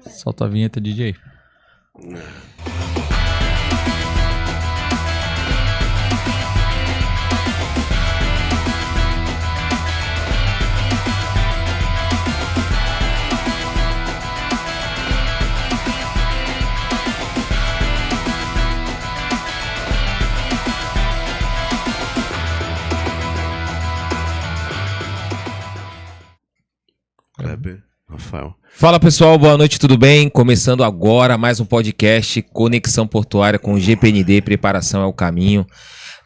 Solta a vinheta, DJ. Kleber, Rafael. Fala pessoal, boa noite, tudo bem? Começando agora mais um podcast Conexão Portuária com o GPND, Preparação é o Caminho.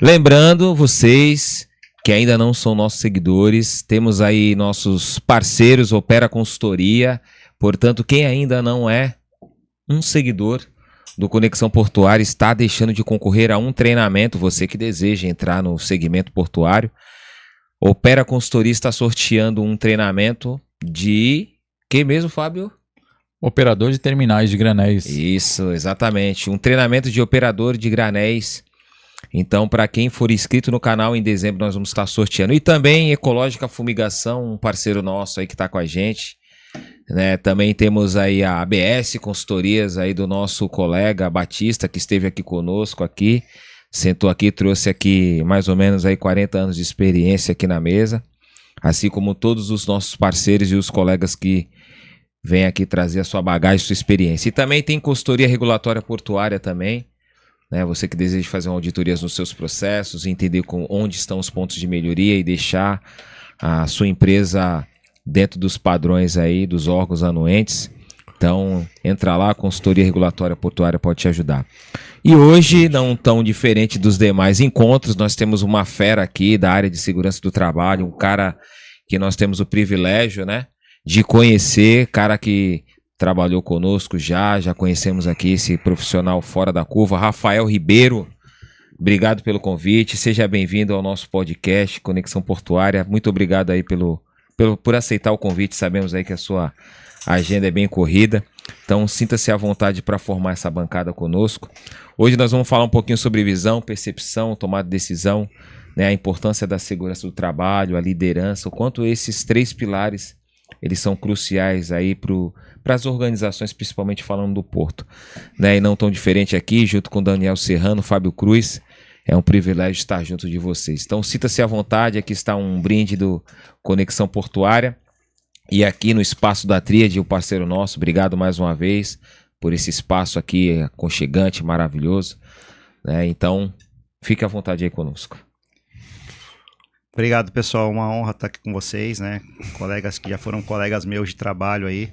Lembrando vocês que ainda não são nossos seguidores, temos aí nossos parceiros, Opera Consultoria, portanto quem ainda não é um seguidor do Conexão Portuária está deixando de concorrer a um treinamento, você que deseja entrar no segmento portuário. Opera Consultoria está sorteando um treinamento de... que mesmo, Fábio? Operador de terminais de granéis. Isso, exatamente. Um treinamento de operador de granéis. Então, para quem for inscrito no canal, em dezembro nós vamos estar sorteando. E também Ecológica Fumigação, um parceiro nosso aí que está com a gente. Né? Também temos aí a ABS Consultorias aí do nosso colega Batista, que esteve aqui conosco aqui. Sentou aqui, trouxe aqui mais ou menos aí 40 anos de experiência aqui na mesa. Assim como todos os nossos parceiros e os colegas que vêm aqui trazer a sua bagagem, sua experiência. E também tem consultoria regulatória portuária também, né? Você que deseja fazer uma auditoria nos seus processos, entender onde estão os pontos de melhoria e deixar a sua empresa dentro dos padrões aí dos órgãos anuentes. Então, entra lá, a consultoria regulatória portuária pode te ajudar. E hoje, não tão diferente dos demais encontros, nós temos uma fera aqui da área de segurança do trabalho, um cara que nós temos o privilégio, né, de conhecer, cara que trabalhou conosco já conhecemos aqui esse profissional fora da curva, Rafael Ribeiro. Obrigado pelo convite, seja bem-vindo ao nosso podcast Conexão Portuária. Muito obrigado aí por aceitar o convite, sabemos aí que a sua agenda é bem corrida, então sinta-se à vontade para formar essa bancada conosco. Hoje nós vamos falar um pouquinho sobre visão, percepção, tomada de decisão, né, a importância da segurança do trabalho, a liderança, o quanto esses três pilares eles são cruciais aí para as organizações, principalmente falando do Porto. Né, e não tão diferente aqui, junto com Daniel Serrano, Fábio Cruz, é um privilégio estar junto de vocês. Então sinta-se à vontade, aqui está um brinde do Conexão Portuária. E aqui no espaço da Tríade, o parceiro nosso, obrigado mais uma vez por esse espaço aqui aconchegante, maravilhoso. Né? Então, fique à vontade aí conosco. Obrigado, pessoal. Uma honra estar aqui com vocês, né? Colegas que já foram colegas meus de trabalho aí.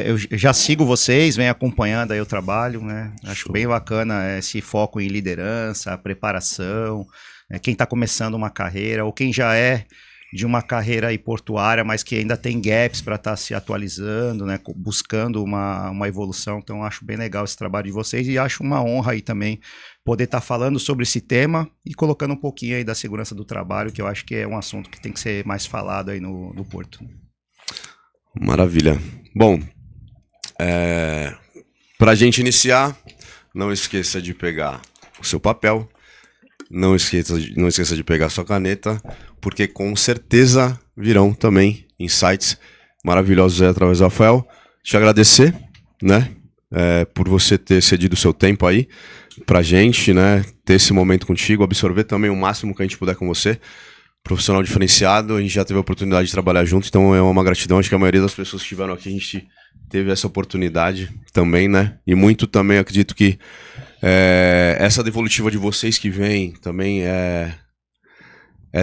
Eu já sigo vocês, venho acompanhando aí o trabalho, né? Acho bem bacana esse foco em liderança, preparação, quem está começando uma carreira ou quem já é de uma carreira aí portuária, mas que ainda tem gaps para estar se atualizando, né, buscando uma evolução. Então acho bem legal esse trabalho de vocês e acho uma honra aí também poder estar falando sobre esse tema e colocando um pouquinho aí da segurança do trabalho, que eu acho que é um assunto que tem que ser mais falado aí no Porto. Maravilha. Bom, para a gente iniciar, não esqueça de pegar o seu papel, não esqueça de pegar a sua caneta, porque com certeza virão também insights maravilhosos aí através do Rafael. Te agradecer, né, por você ter cedido o seu tempo aí pra gente, né, ter esse momento contigo, absorver também o máximo que a gente puder com você. Profissional diferenciado, a gente já teve a oportunidade de trabalhar junto, então é uma gratidão. Acho que a maioria das pessoas que estiveram aqui, a gente teve essa oportunidade também, né, e muito também acredito que essa devolutiva de vocês que vem também é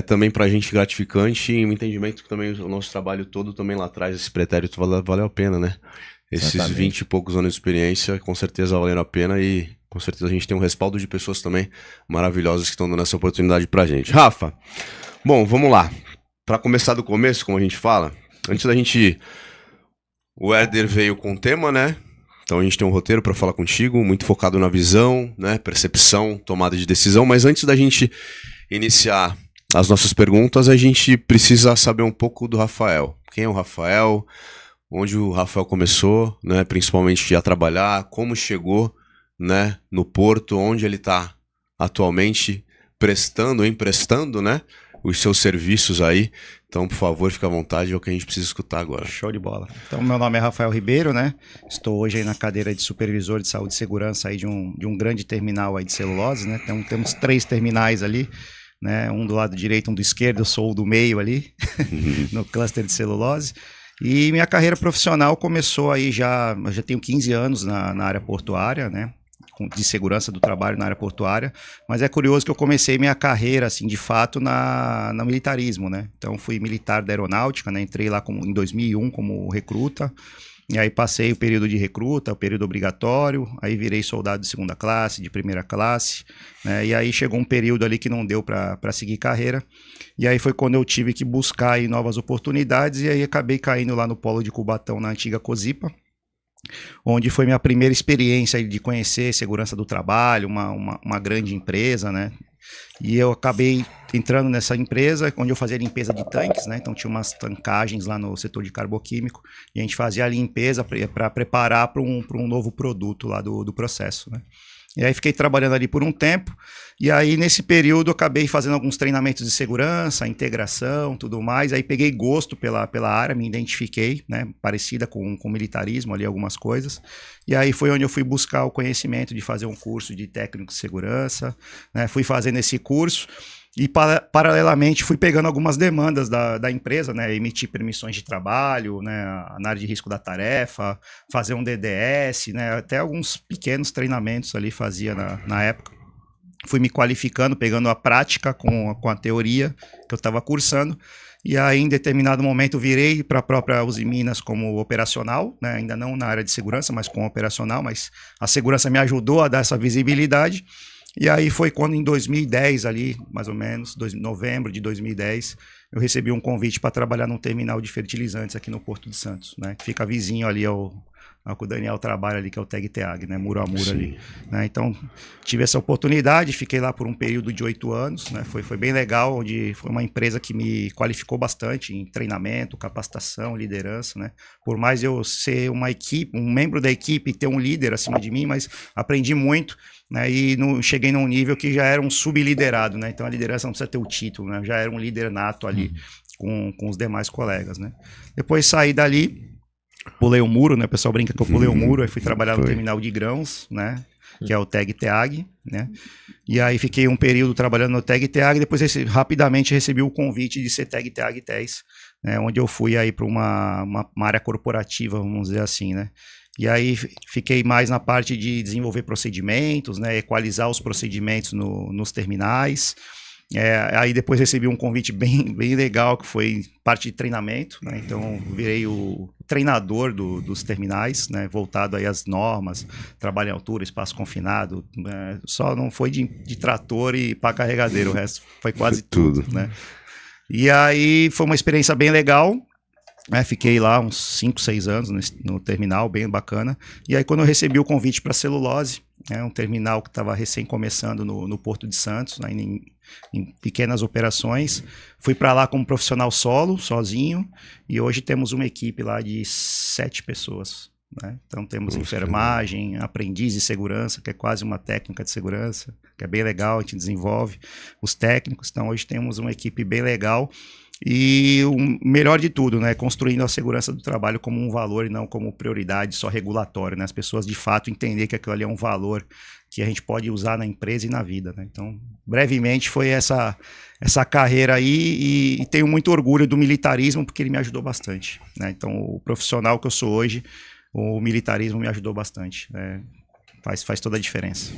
também pra gente gratificante e um entendimento que também o nosso trabalho todo também lá atrás, esse pretérito valeu a pena, né? Esses Exatamente. 20 e poucos anos de experiência com certeza valeram a pena e com certeza a gente tem um respaldo de pessoas também maravilhosas que estão dando essa oportunidade pra gente. Rafa, bom, vamos lá. Pra começar do começo, como a gente fala, antes da gente... O Éder veio com o tema, né? Então a gente tem um roteiro para falar contigo, muito focado na visão, né, percepção, tomada de decisão, mas antes da gente iniciar as nossas perguntas, a gente precisa saber um pouco do Rafael. Quem é o Rafael? Onde o Rafael começou, né, principalmente a trabalhar, como chegou, né, no Porto, onde ele está atualmente emprestando, né, os seus serviços aí. Então, por favor, fique à vontade, é o que a gente precisa escutar agora. Show de bola. Então, meu nome é Rafael Ribeiro, né? Estou hoje aí na cadeira de supervisor de saúde e segurança aí de um grande terminal aí de celulose, né? Então, temos 3 terminais ali, né? Um do lado direito, um do esquerdo, eu sou o do meio ali, no cluster de celulose. E minha carreira profissional começou aí eu já tenho 15 anos na área portuária, né? De segurança do trabalho na área portuária, mas é curioso que eu comecei minha carreira, assim, de fato, no militarismo, né? Então, fui militar da aeronáutica, né? Entrei lá em 2001 como recruta, e aí passei o período de recruta, o período obrigatório, aí virei soldado de 2ª classe, de 1ª classe, né? E aí chegou um período ali que não deu para seguir carreira, e aí foi quando eu tive que buscar aí novas oportunidades, e aí acabei caindo lá no polo de Cubatão, na antiga Cosipa, onde foi minha primeira experiência de conhecer segurança do trabalho, uma grande empresa, né? E eu acabei entrando nessa empresa, onde eu fazia limpeza de tanques, né? Então tinha umas tancagens lá no setor de carboquímico, e a gente fazia a limpeza para preparar para um novo produto lá do processo, né? E aí fiquei trabalhando ali por um tempo, e aí nesse período eu acabei fazendo alguns treinamentos de segurança, integração, tudo mais, aí peguei gosto pela área, me identifiquei, né, parecida com militarismo ali, algumas coisas, e aí foi onde eu fui buscar o conhecimento de fazer um curso de técnico de segurança, né, fui fazendo esse curso, e paralelamente fui pegando algumas demandas da empresa, né, emitir permissões de trabalho, né, na área de risco da tarefa, fazer um DDS, né, até alguns pequenos treinamentos ali fazia na época. Fui me qualificando, pegando a prática com a teoria que eu estava cursando, e aí em determinado momento virei para a própria Uzi Minas como operacional, né, ainda não na área de segurança, mas como operacional, mas a segurança me ajudou a dar essa visibilidade. E aí foi quando em 2010 ali, mais ou menos, novembro de 2010, eu recebi um convite para trabalhar num terminal de fertilizantes aqui no Porto de Santos, né? Que fica vizinho ali ao que o Daniel trabalha ali, que é o TEG-TEAG, né? Muro a muro. Sim. Ali. Né? Então, tive essa oportunidade, fiquei lá por um período de 8 anos, né? Foi bem legal, onde foi uma empresa que me qualificou bastante em treinamento, capacitação, liderança, né? Por mais eu ser um membro da equipe, ter um líder acima de mim, mas aprendi muito, né? E cheguei num nível que já era um subliderado, né? Então a liderança não precisa ter o título, né? Já era um líder nato ali com os demais colegas, né? Depois saí dali, pulei o muro, né? O pessoal brinca que eu pulei o muro, aí fui trabalhar no terminal de grãos, né? Que é o TEG-TEAG, né? E aí fiquei um período trabalhando no TEG-TEAG, depois rapidamente recebi o convite de ser TEG-TEAG TES, né? Onde eu fui aí para uma área corporativa, vamos dizer assim, né? E aí fiquei mais na parte de desenvolver procedimentos, né, equalizar os procedimentos nos terminais. Aí depois recebi um convite bem legal, que foi parte de treinamento, né? Então virei o treinador dos terminais, né? Voltado aí às normas, trabalho em altura, espaço confinado, né? Só não foi de trator e pá carregadeiro, o resto foi quase tudo, né? E aí foi uma experiência bem legal. Fiquei lá uns 5, 6 anos no terminal, bem bacana. E aí quando eu recebi o convite para celulose, um terminal que estava recém começando no Porto de Santos, né, em pequenas operações, fui para lá como profissional solo, sozinho, e hoje temos uma equipe lá de 7 pessoas. Né? Então temos enfermagem, aprendiz de segurança, que é quase uma técnica de segurança, que é bem legal, a gente desenvolve os técnicos. Então hoje temos uma equipe bem legal. E o melhor de tudo, né, construindo a segurança do trabalho como um valor e não como prioridade só regulatória, né, as pessoas de fato entender que aquilo ali é um valor que a gente pode usar na empresa e na vida, né? Então, brevemente foi essa carreira aí, e tenho muito orgulho do militarismo porque ele me ajudou bastante, né? Então, o profissional que eu sou hoje, o militarismo me ajudou bastante, né? Faz toda a diferença.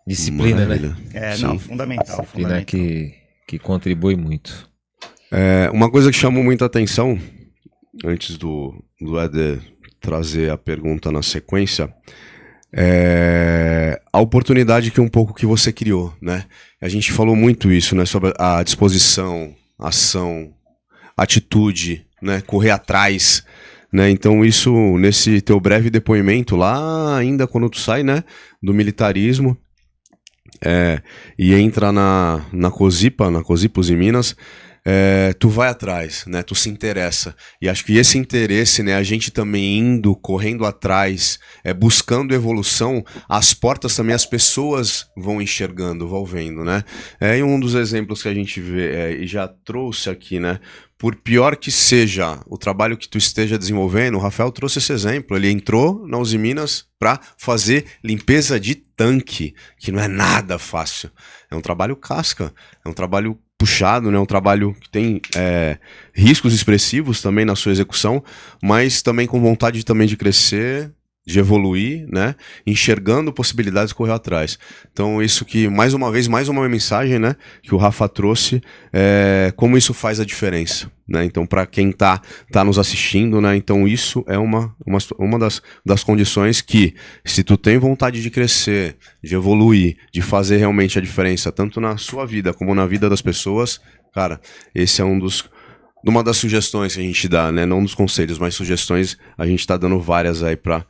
Disciplina, Maravilha. né? Não, fundamental. Disciplina fundamental. que contribui muito. Uma coisa que chamou muita atenção, antes do Éder trazer a pergunta na sequência, é a oportunidade que você criou, né? A gente falou muito isso, né? Sobre a disposição, ação, atitude, né? Correr atrás, né? Então isso, nesse teu breve depoimento lá, ainda quando tu sai, né? Do militarismo, e entra na Cosipa, Uzi Minas, tu vai atrás, né? Tu se interessa. E acho que esse interesse, né? A gente também indo, correndo atrás, buscando evolução, as portas também as pessoas vão enxergando, vão vendo, né? E um dos exemplos que a gente vê e já trouxe aqui, né? Por pior que seja o trabalho que tu esteja desenvolvendo, o Rafael trouxe esse exemplo. Ele entrou na Uzi Minas para fazer limpeza de tanque, que não é nada fácil. É um trabalho casca, é um trabalho puxado, né? Um trabalho que tem riscos expressivos também na sua execução, mas também com vontade também de crescer, de evoluir, né? Enxergando possibilidades, correr atrás. Então isso que, mais uma vez, mais uma mensagem, né? Que o Rafa trouxe, como isso faz a diferença, né? Então para quem tá nos assistindo, né? Então isso é uma das condições que, se tu tem vontade de crescer, de evoluir, de fazer realmente a diferença, tanto na sua vida como na vida das pessoas, cara, esse é uma das sugestões que a gente dá, né? Não dos conselhos, mas sugestões, a gente tá dando várias aí para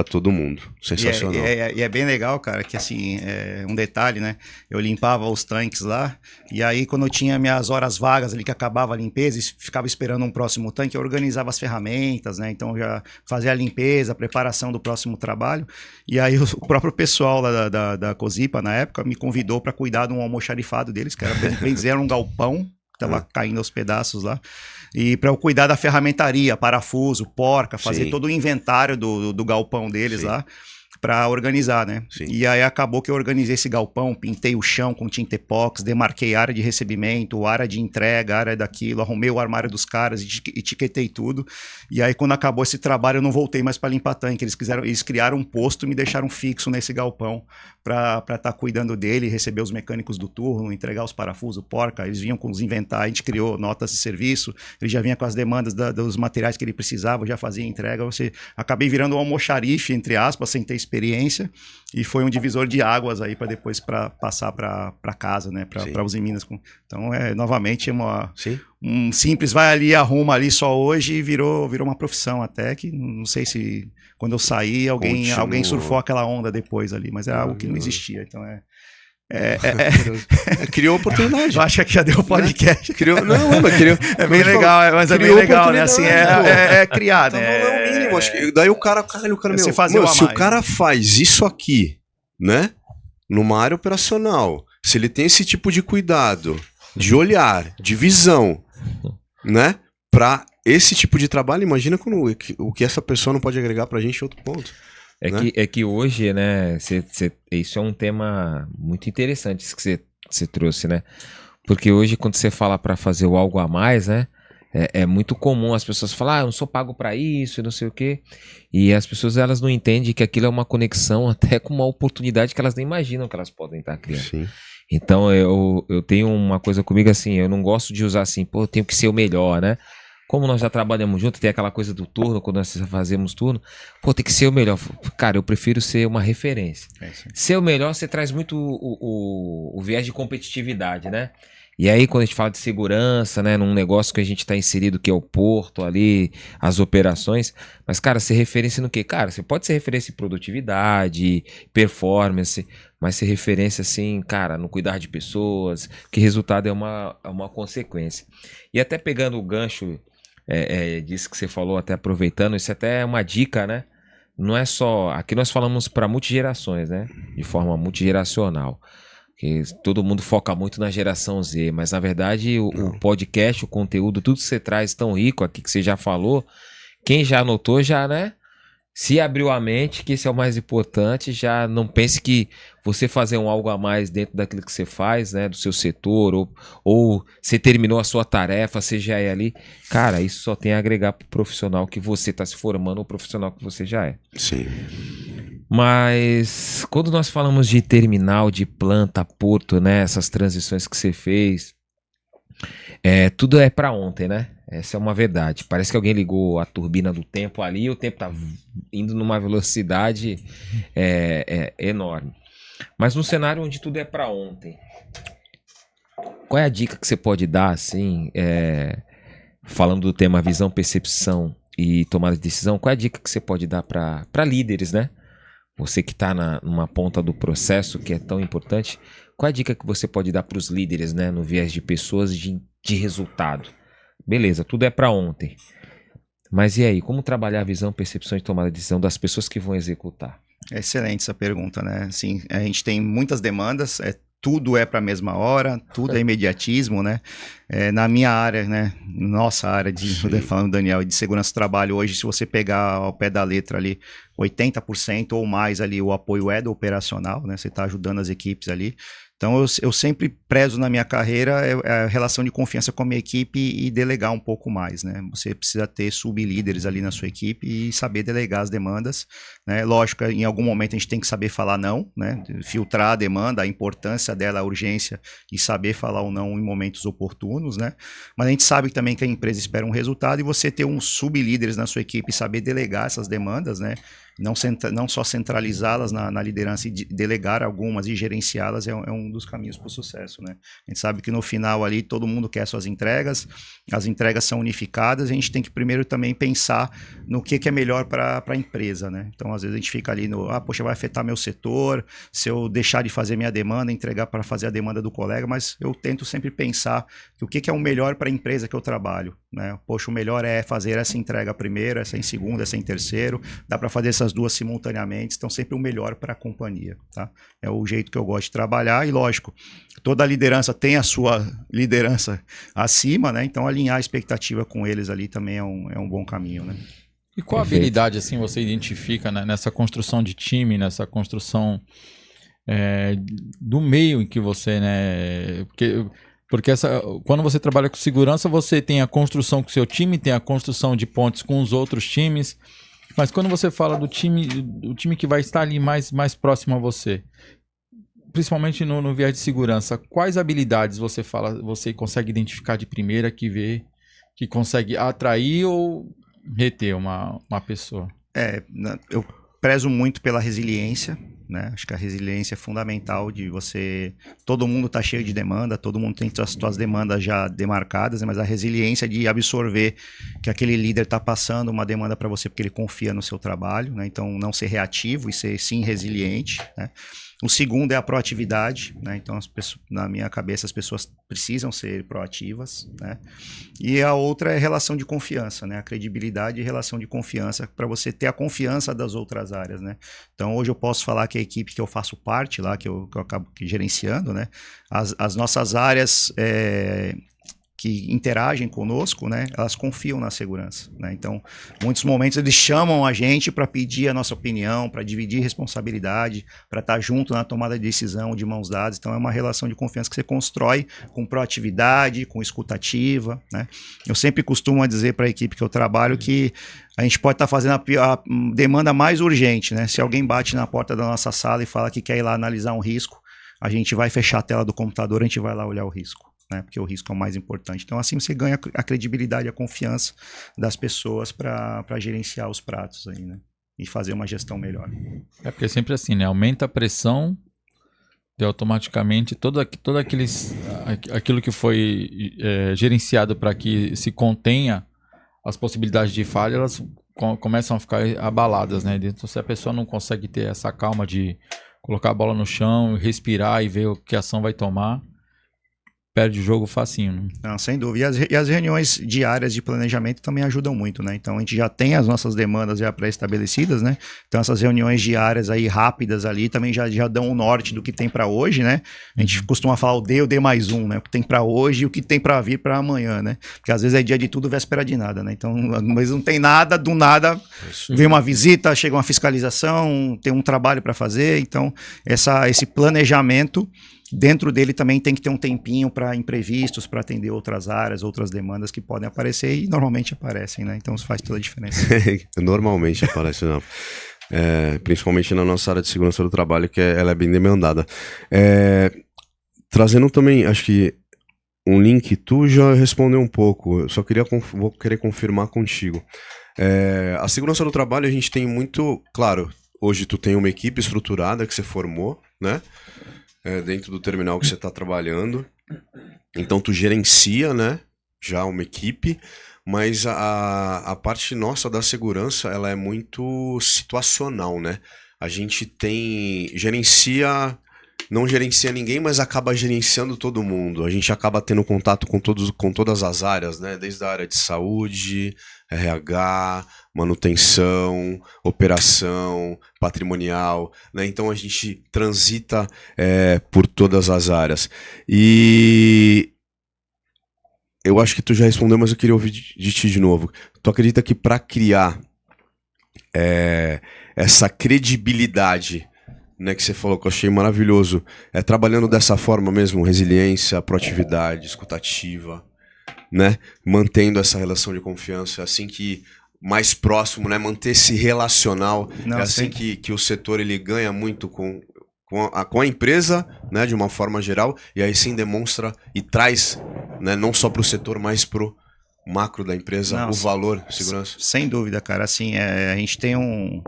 todo mundo. Sensacional. E é bem legal, cara, que assim, um detalhe, né? Eu limpava os tanques lá, e aí quando eu tinha minhas horas vagas ali, que acabava a limpeza e ficava esperando um próximo tanque, eu organizava as ferramentas, né? Então eu já fazia a limpeza, a preparação do próximo trabalho, e aí o próprio pessoal lá da Cozipa, na época, me convidou para cuidar de um almoxarifado deles, que era bem dizer, era um galpão, que tava caindo aos pedaços lá. E para eu cuidar da ferramentaria, parafuso, porca, fazer todo o inventário do galpão deles lá, para organizar, né? Sim. E aí acabou que eu organizei esse galpão, pintei o chão com tinta epóxi, demarquei área de recebimento, área de entrega, área daquilo, arrumei o armário dos caras, etiquetei tudo. E aí quando acabou esse trabalho eu não voltei mais para limpar tanque. Eles criaram um posto e me deixaram fixo nesse galpão para estar cuidando dele, receber os mecânicos do turno, entregar os parafusos, porca. Eles vinham com os inventários, a gente criou notas de serviço, ele já vinha com as demandas dos materiais que ele precisava, eu já fazia entrega. Acabei virando um almoxarife, entre aspas, sem ter experiência, e foi um divisor de águas aí para depois passar para casa, né, para Uzi Minas. Então novamente um simples vai ali, arruma ali só hoje e virou uma profissão até, que não sei se quando eu saí alguém surfou aquela onda depois ali, mas era algo que não existia. Então criou oportunidade. Eu acho que já deu o podcast. Criou. É bem legal, mas é bem legal, né? Assim, criar, né? Então, é o mínimo. Acho que daí o cara se o cara faz isso aqui, né? Numa área operacional, se ele tem esse tipo de cuidado, de olhar, de visão, né? Pra esse tipo de trabalho, imagina o que essa pessoa não pode agregar pra gente em outro ponto. É que hoje, né, isso é um tema muito interessante isso que você trouxe, né? Porque hoje, quando você fala para fazer o algo a mais, né, é muito comum as pessoas falar, eu não sou pago para isso e não sei o quê. E as pessoas, elas não entendem que aquilo é uma conexão até com uma oportunidade que elas nem imaginam que elas podem estar criando. Sim. Então, eu tenho uma coisa comigo assim, eu não gosto de usar assim, eu tenho que ser o melhor, né? Como nós já trabalhamos junto, tem aquela coisa do turno, quando nós fazemos turno, tem que ser o melhor. Cara, eu prefiro ser uma referência. Ser o melhor, você traz muito o viés de competitividade, né? E aí, quando a gente fala de segurança, né, num negócio que a gente está inserido, que é o porto ali, as operações, mas, cara, ser referência no quê? Cara, você pode ser referência em produtividade, performance, mas ser referência, assim, cara, no cuidar de pessoas, que resultado é uma consequência. E até pegando o gancho disso que você falou, até aproveitando, isso até é uma dica, né? Não é só... Aqui nós falamos para multigerações, né? De forma multigeracional. Que todo mundo foca muito na geração Z, mas na verdade o podcast, o conteúdo, tudo que você traz tão rico aqui que você já falou, quem já anotou já, né? Se abriu a mente, que esse é o mais importante, já não pense que você fazer algo a mais dentro daquilo que você faz, né, do seu setor, ou você terminou a sua tarefa, você já é ali. Cara, isso só tem a agregar pro profissional que você está se formando, o profissional que você já é. Sim. Mas quando nós falamos de terminal, de planta, porto, né, essas transições que você fez, tudo é para ontem, né? Essa é uma verdade. Parece que alguém ligou a turbina do tempo ali e o tempo tá indo numa velocidade enorme. Mas num cenário onde tudo é para ontem, qual é a dica que você pode dar, assim, falando do tema visão, percepção e tomada de decisão, qual é a dica que você pode dar para líderes, né? Você que está numa ponta do processo que é tão importante, qual é a dica que você pode dar para os líderes, né, no viés de pessoas, de de resultado. Beleza, tudo é para ontem. Mas e aí, como trabalhar a visão, percepção e tomada de decisão das pessoas que vão executar? Excelente essa pergunta, né? Assim, a gente tem muitas demandas, tudo é para a mesma hora, tudo é imediatismo, né? Na minha área, né? Nossa área falando, Daniel, de segurança do trabalho, hoje, se você pegar ao pé da letra ali, 80% ou mais ali, o apoio é do operacional, né? Você está ajudando as equipes ali. Então, eu sempre prezo na minha carreira a relação de confiança com a minha equipe e delegar um pouco mais, né? Você precisa ter sublíderes ali na sua equipe e saber delegar as demandas, né? Lógico, em algum momento a gente tem que saber falar não, né? Filtrar a demanda, a importância dela, a urgência e saber falar ou não em momentos oportunos, né? Mas a gente sabe também que a empresa espera um resultado e você ter uns sublíderes na sua equipe e saber delegar essas demandas, né? Não só centralizá-las na liderança e delegar algumas e gerenciá-las é um dos caminhos para o sucesso, né? A gente sabe que no final ali todo mundo quer suas entregas, as entregas são unificadas, a gente tem que primeiro também pensar no que é melhor para a empresa, né? Então às vezes a gente fica ali poxa, vai afetar meu setor, se eu deixar de fazer minha demanda, entregar para fazer a demanda do colega, mas eu tento sempre pensar que o que é o melhor para a empresa que eu trabalho, né? Poxa, o melhor é fazer essa entrega primeiro, essa em segundo, essa em terceiro, dá para fazer essas duas simultaneamente, estão sempre o melhor para a companhia, tá? É o jeito que eu gosto de trabalhar e, lógico, toda liderança tem a sua liderança acima, né? Então, alinhar a expectativa com eles ali também é um bom caminho, né? E qual habilidade assim você identifica, né, nessa construção de time, nessa construção do meio em que você, né? Porque quando você trabalha com segurança, você tem a construção com o seu time, tem a construção de pontes com os outros times. Mas quando você fala do time que vai estar ali mais próximo a você, principalmente no viés de segurança, quais habilidades você consegue identificar de primeira que consegue atrair ou reter uma pessoa? Eu prezo muito pela resiliência, né? Acho que a resiliência é fundamental de você... Todo mundo está cheio de demanda, todo mundo tem suas demandas já demarcadas, né? Mas a resiliência de absorver que aquele líder está passando uma demanda para você porque ele confia no seu trabalho, né? Então, não ser reativo e ser, sim, resiliente, né? O segundo é a proatividade, né? Então, na minha cabeça, as pessoas precisam ser proativas, né? E a outra é relação de confiança, né? A credibilidade e relação de confiança para você ter a confiança das outras áreas, né? Então, hoje eu posso falar que a equipe que eu faço parte lá, que eu acabo gerenciando, né? As nossas áreas que interagem conosco, né, elas confiam na segurança, né? Então, muitos momentos eles chamam a gente para pedir a nossa opinião, para dividir responsabilidade, para estar junto na tomada de decisão, de mãos dadas. Então, é uma relação de confiança que você constrói com proatividade, com escutativa, né? Eu sempre costumo dizer para a equipe que eu trabalho que a gente pode estar fazendo a demanda mais urgente, né? Se alguém bate na porta da nossa sala e fala que quer ir lá analisar um risco, a gente vai fechar a tela do computador, a gente vai lá olhar o risco, né? Porque o risco é o mais importante. Então, assim você ganha a credibilidade e a confiança das pessoas para gerenciar os pratos aí, né? E fazer uma gestão melhor. Porque é sempre assim, né? Aumenta a pressão e automaticamente aquilo que foi gerenciado para que se contenha as possibilidades de falha, elas começam a ficar abaladas, né? Então, se a pessoa não consegue ter essa calma de colocar a bola no chão, respirar e ver o que a ação vai tomar, perde o jogo facinho, né? Não, sem dúvida. E as reuniões diárias de planejamento também ajudam muito, né? Então, a gente já tem as nossas demandas já pré-estabelecidas, né? Então, essas reuniões diárias aí, rápidas ali, também já dão o norte do que tem para hoje, né? A gente costuma falar o D mais um, né? O que tem para hoje e o que tem para vir para amanhã, né? Porque às vezes é dia de tudo, véspera de nada, né? Então, mas não tem nada, do nada vem uma visita, chega uma fiscalização, tem um trabalho para fazer. Então, esse planejamento, dentro dele também tem que ter um tempinho para imprevistos, para atender outras áreas, outras demandas que podem aparecer e normalmente aparecem, né? Então isso faz toda a diferença. Normalmente aparece, não. Principalmente na nossa área de segurança do trabalho, que ela é bem demandada. Trazendo também, acho que um link, tu já respondeu um pouco, eu só vou querer confirmar contigo. A segurança do trabalho a gente tem muito, claro, hoje tu tem uma equipe estruturada que você formou, né? Dentro do terminal que você está trabalhando, então tu gerencia, né, já uma equipe, mas a parte nossa da segurança, ela é muito situacional, né? A gente gerencia não gerencia ninguém, mas acaba gerenciando todo mundo. A gente acaba tendo contato com todas as áreas, né? Desde a área de saúde, RH, manutenção, operação, patrimonial, né? Então a gente transita por todas as áreas. E eu acho que tu já respondeu, mas eu queria ouvir de ti de novo. Tu acredita que para criar essa credibilidade, né, que você falou, que eu achei maravilhoso, trabalhando dessa forma mesmo, resiliência, proatividade, escutativa, né, mantendo essa relação de confiança, assim que mais próximo, né, manter esse relacional, Não, é assim que o setor ele ganha muito com a empresa, né, de uma forma geral, e aí sim demonstra e traz, né, não só para o setor, mas para o macro da empresa, Não, o valor, segurança. Sem dúvida, cara. Assim, a gente tem um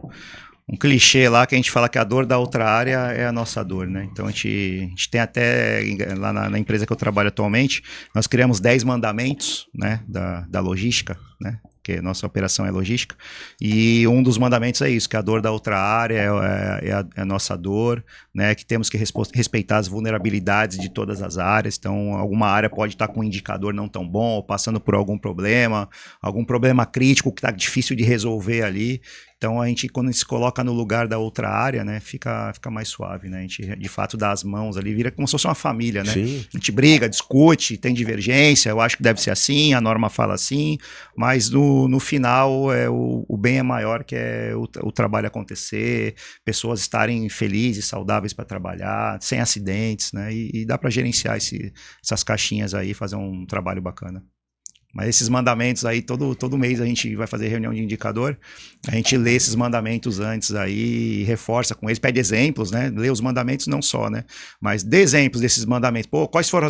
clichê lá que a gente fala que a dor da outra área é a nossa dor, né? Então a gente tem até, lá na empresa que eu trabalho atualmente, nós criamos 10 mandamentos, né, da logística, né? Porque nossa operação é logística, e um dos mandamentos é isso, que a dor da outra área é a nossa dor, né, que temos que respeitar as vulnerabilidades de todas as áreas. Então alguma área pode estar com um indicador não tão bom, ou passando por algum problema crítico que está difícil de resolver ali. Então a gente, quando se coloca no lugar da outra área, né, fica mais suave, né? A gente de fato dá as mãos ali, vira como se fosse uma família, né? Sim. A gente briga, discute, tem divergência, eu acho que deve ser assim, a norma fala assim, mas no final o bem é maior, que é o trabalho acontecer, pessoas estarem felizes, saudáveis para trabalhar, sem acidentes, né? E dá para gerenciar essas caixinhas aí, fazer um trabalho bacana. Mas esses mandamentos aí, todo mês a gente vai fazer reunião de indicador, a gente lê esses mandamentos antes aí, reforça com eles, pede exemplos, né? Lê os mandamentos não só, né? Mas dê exemplos desses mandamentos. Pô, quais foram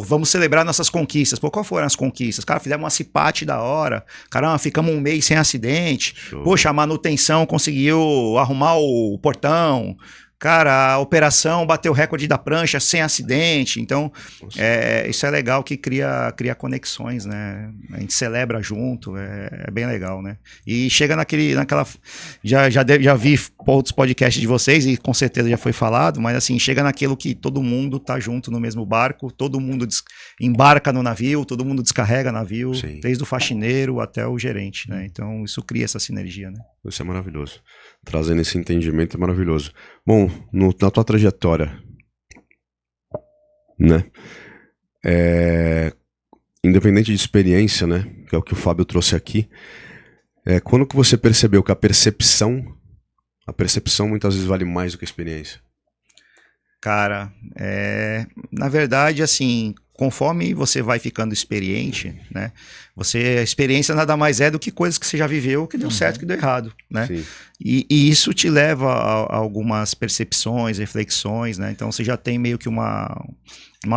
vamos celebrar nossas conquistas. Pô, quais foram as conquistas? Cara, fizemos uma cipate da hora. Caramba, ficamos um mês sem acidente. Show. Poxa, a manutenção conseguiu arrumar o portão. Cara, a operação bateu o recorde da prancha sem acidente. Então, isso é legal, que cria conexões, né? A gente celebra junto, é bem legal, né? E chega naquela... Já vi outros podcasts de vocês e com certeza já foi falado, mas assim, chega naquilo que todo mundo tá junto no mesmo barco, todo mundo embarca no navio, todo mundo descarrega navio, Sim. desde o faxineiro até o gerente, né? Então, isso cria essa sinergia, né? Isso é maravilhoso. Trazendo esse entendimento é maravilhoso. Bom, na tua trajetória, né? Independente de experiência, né? Que é o que o Fábio trouxe aqui. Quando que você percebeu que a percepção muitas vezes vale mais do que a experiência? Cara, na verdade, assim, conforme você vai ficando experiente, né? A experiência nada mais é do que coisas que você já viveu, que deu certo, que deu errado, né? Sim. E isso te leva a algumas percepções, reflexões, né? Então você já tem meio que uma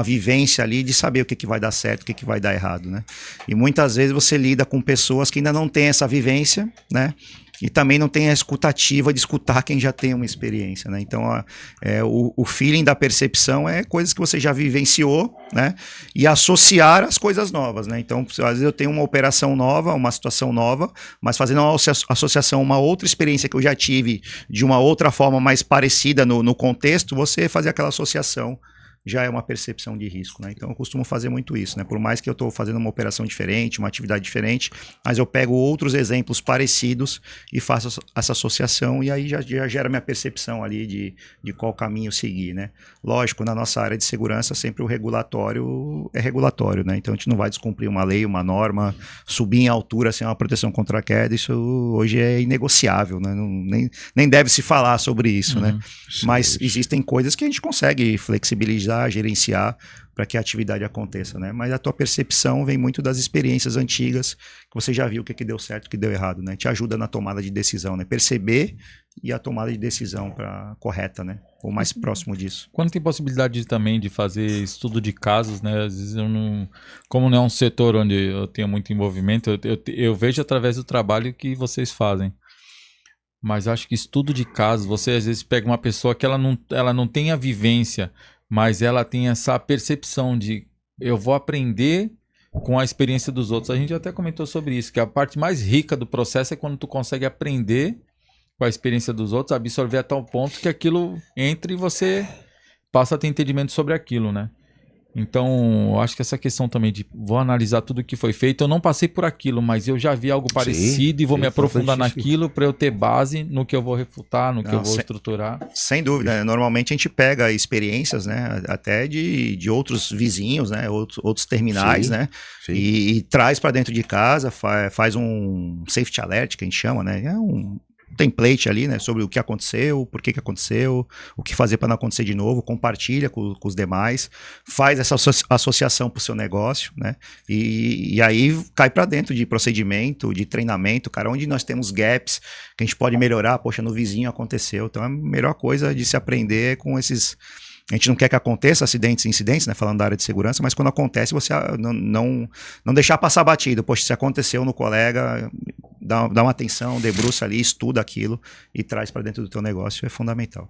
vivência ali de saber o que vai dar certo, o que vai dar errado, né? E muitas vezes você lida com pessoas que ainda não têm essa vivência, né? E também não tem a escutativa de escutar quem já tem uma experiência, né? Então, o feeling da percepção é coisas que você já vivenciou, né? E associar as coisas novas, né? Então, às vezes eu tenho uma operação nova, uma situação nova, mas fazendo uma associação a uma outra experiência que eu já tive de uma outra forma mais parecida no contexto, você fazer aquela associação já é uma percepção de risco, né? Então eu costumo fazer muito isso, né? Por mais que eu estou fazendo uma operação diferente, uma atividade diferente, mas eu pego outros exemplos parecidos e faço essa associação, e aí já gera minha percepção ali de qual caminho seguir, né? Lógico, na nossa área de segurança sempre o regulatório é regulatório, né? Então a gente não vai descumprir uma lei, uma norma, subir em altura sem uma proteção contra a queda, isso hoje é inegociável, né? Nem deve se falar sobre isso, né? Mas existem coisas que a gente consegue flexibilizar, gerenciar para que a atividade aconteça, né? Mas a tua percepção vem muito das experiências antigas, que você já viu o que deu certo, o que deu errado, né? Te ajuda na tomada de decisão, né? Perceber e a tomada de decisão correta, né? Ou mais próximo disso. Quando tem possibilidade também de fazer estudo de casos, né? Às vezes eu não... Como não é um setor onde eu tenho muito envolvimento, eu vejo através do trabalho que vocês fazem. Mas acho que estudo de casos, você às vezes pega uma pessoa que ela não tem a vivência, mas ela tem essa percepção de eu vou aprender com a experiência dos outros. A gente até comentou sobre isso, que a parte mais rica do processo é quando tu consegue aprender com a experiência dos outros, absorver a tal ponto que aquilo entre e você passa a ter entendimento sobre aquilo, né? Então, eu acho que essa questão também de vou analisar tudo que foi feito, eu não passei por aquilo, mas eu já vi algo parecido e vou me aprofundar naquilo para eu ter base no que eu vou refutar, no que eu vou estruturar. Sem dúvida, normalmente a gente pega experiências, né, até de outros vizinhos, né, outros terminais, né, e traz para dentro de casa, faz um safety alert, que a gente chama, né, é um template ali, né, sobre o que aconteceu, por que aconteceu, o que fazer para não acontecer de novo, compartilha com os demais, faz essa associação para o seu negócio, né, e aí cai para dentro de procedimento, de treinamento, cara, onde nós temos gaps que a gente pode melhorar, poxa, no vizinho aconteceu, então a melhor coisa de se aprender é com esses... A gente não quer que aconteça acidentes e incidentes, né, falando da área de segurança, mas quando acontece, você não deixar passar batido. Poxa, se aconteceu no colega, dá uma atenção, debruça ali, estuda aquilo e traz para dentro do teu negócio, é fundamental.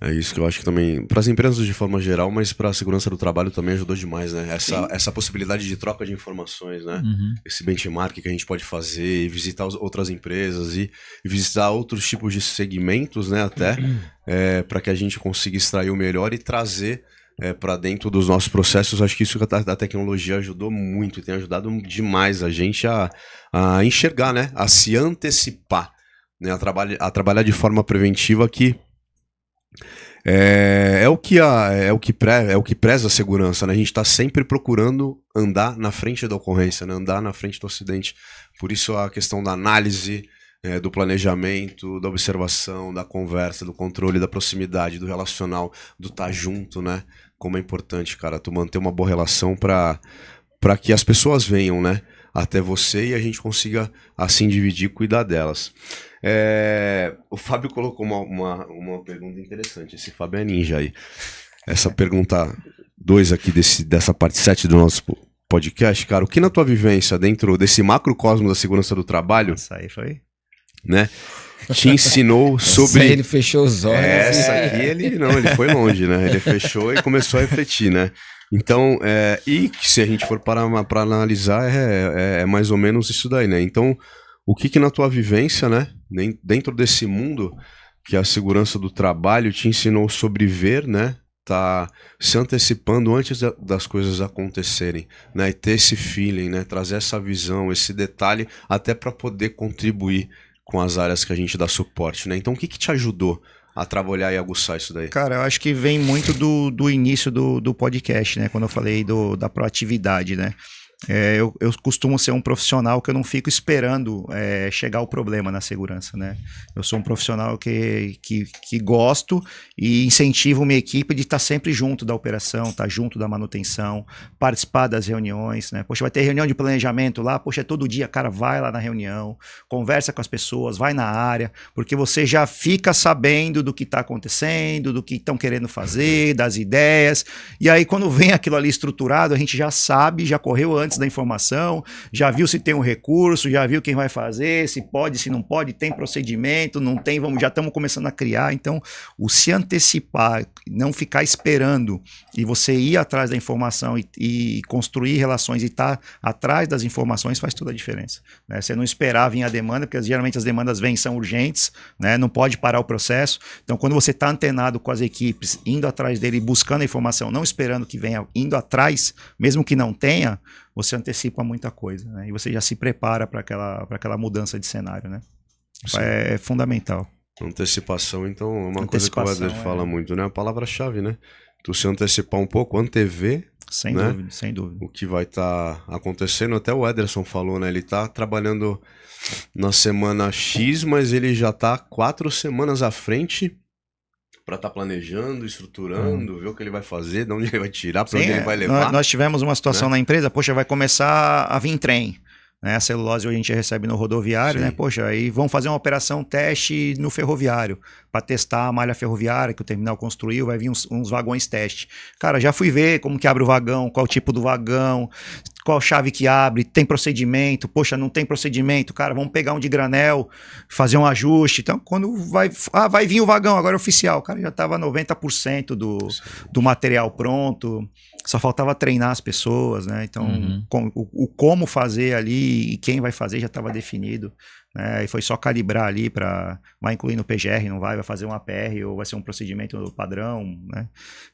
É isso que eu acho que também, para as empresas de forma geral, mas para a segurança do trabalho também ajudou demais, né? Essa possibilidade de troca de informações, né? Esse benchmark que a gente pode fazer, e visitar outras empresas e visitar outros tipos de segmentos, né? Até para que a gente consiga extrair o melhor e trazer para dentro dos nossos processos. Acho que isso da tecnologia ajudou muito e tem ajudado demais a gente a enxergar, né? A se antecipar, né? A trabalhar de forma preventiva que é o que preza a segurança, né? A gente está sempre procurando andar na frente da ocorrência, né? Andar na frente do acidente. Por isso a questão da análise, do planejamento, da observação, da conversa, do controle, da proximidade, do relacional, do estar junto, né? Como é importante, cara, tu manter uma boa relação para que as pessoas venham, né, até você e a gente consiga assim dividir e cuidar delas. O Fábio colocou uma pergunta interessante. Esse Fábio é ninja aí. Essa pergunta 2 aqui dessa parte 7 do nosso podcast, cara, o que na tua vivência dentro desse macrocosmo da segurança do trabalho, Isso aí foi... né, te ensinou sobre... Ele fechou os olhos. Essa aqui ele foi longe, né? Ele fechou e começou a refletir, né? Então, e se a gente for para analisar, é mais ou menos isso daí, né? Então, o que na tua vivência, né, dentro desse mundo que a segurança do trabalho te ensinou sobre ver, né, tá se antecipando antes das coisas acontecerem, né, e ter esse feeling, né, trazer essa visão, esse detalhe, até para poder contribuir com as áreas que a gente dá suporte, né? Então, o que te ajudou a trabalhar e aguçar isso daí? Cara, eu acho que vem muito do início do podcast, né? Quando eu falei da proatividade, né? Eu costumo ser um profissional que eu não fico esperando chegar o problema na segurança, né? Eu sou um profissional que gosto e incentivo minha equipe de estar sempre junto da operação, estar junto da manutenção, participar das reuniões, né? Poxa, vai ter reunião de planejamento lá, poxa, é todo dia, cara, vai lá na reunião, conversa com as pessoas, vai na área, porque você já fica sabendo do que está acontecendo, do que estão querendo fazer, das ideias, e aí quando vem aquilo ali estruturado, a gente já sabe, já correu antes da informação, já viu se tem um recurso, já viu quem vai fazer, se pode, se não pode, tem procedimento, não tem, já estamos começando a criar. Então, o se antecipar, não ficar esperando e você ir atrás da informação e construir relações e estar atrás das informações faz toda a diferença, né? Você não esperar vir a demanda, porque geralmente as demandas vêm, são urgentes, né? Não pode parar o processo. Então, quando você está antenado com as equipes, indo atrás dele, buscando a informação, não esperando que venha, indo atrás, mesmo que não tenha, você antecipa muita coisa, né? E você já se prepara para aquela mudança de cenário, né? É fundamental. Antecipação, então, é uma coisa que o Éder fala muito, né? A palavra-chave, né? Tu se antecipar um pouco, antever, sem né? dúvida, sem dúvida. O que vai estar acontecendo, até o Ederson falou, né? Ele tá trabalhando na semana X, mas ele já tá 4 semanas à frente para estar planejando, estruturando, ver o que ele vai fazer, de onde ele vai tirar, para onde ele vai levar. Nós tivemos uma situação, né, na empresa, poxa, vai começar a vir trem, né? A celulose hoje a gente recebe no rodoviário, né? Poxa, aí vão fazer uma operação teste no ferroviário, para testar a malha ferroviária que o terminal construiu, vai vir uns vagões teste. Cara, já fui ver como que abre o vagão, qual tipo do vagão, qual chave que abre, tem procedimento, poxa, não tem procedimento, cara, vamos pegar um de granel, fazer um ajuste. Então, quando vai vir o vagão, agora é oficial, cara, já estava 90% do material pronto, só faltava treinar as pessoas, né? Então, o como fazer ali e quem vai fazer já estava definido. né? E foi só calibrar ali vai incluir no PGR, não vai fazer um APR ou vai ser um procedimento padrão, né?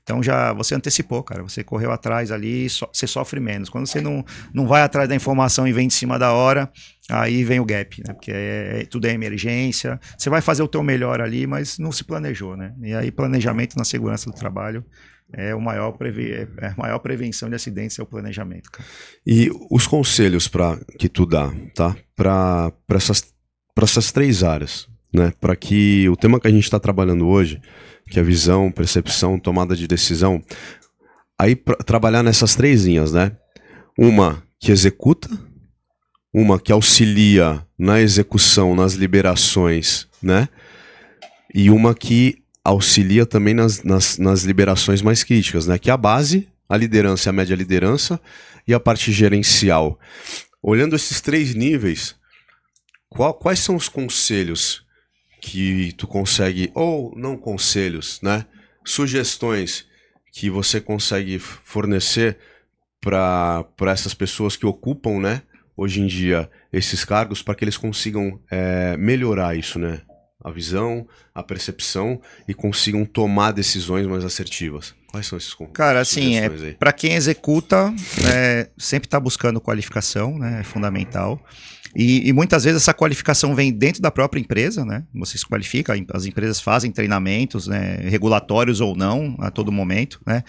Então já você antecipou, cara, você correu atrás ali, você sofre menos. Quando você não vai atrás da informação e vem de cima da hora, aí vem o gap, né? Porque tudo é emergência, você vai fazer o teu melhor ali, mas não se planejou, né? E aí planejamento na segurança do trabalho é a maior prevenção de acidentes, é o planejamento, cara. E os conselhos que tu dá, tá? Para essas 3 áreas, né? Para que o tema que a gente está trabalhando hoje, que é visão, percepção, tomada de decisão, aí trabalhar nessas 3 linhas, né? Uma que executa, uma que auxilia na execução, nas liberações, né? E uma que auxilia também nas liberações mais críticas, né? Que é a base, a liderança, a média liderança e a parte gerencial. Olhando esses 3 níveis, quais são os conselhos que tu consegue, ou não conselhos, né? Sugestões que você consegue fornecer para essas pessoas que ocupam, né? Hoje em dia, esses cargos, para que eles consigam melhorar isso, né? A visão, a percepção e consigam tomar decisões mais assertivas. Quais são esses conselhos? Cara, assim, para quem executa, sempre está buscando qualificação, né? É fundamental. E muitas vezes essa qualificação vem dentro da própria empresa, né? Você se qualifica, as empresas fazem treinamentos, né? Regulatórios ou não, a todo momento, né?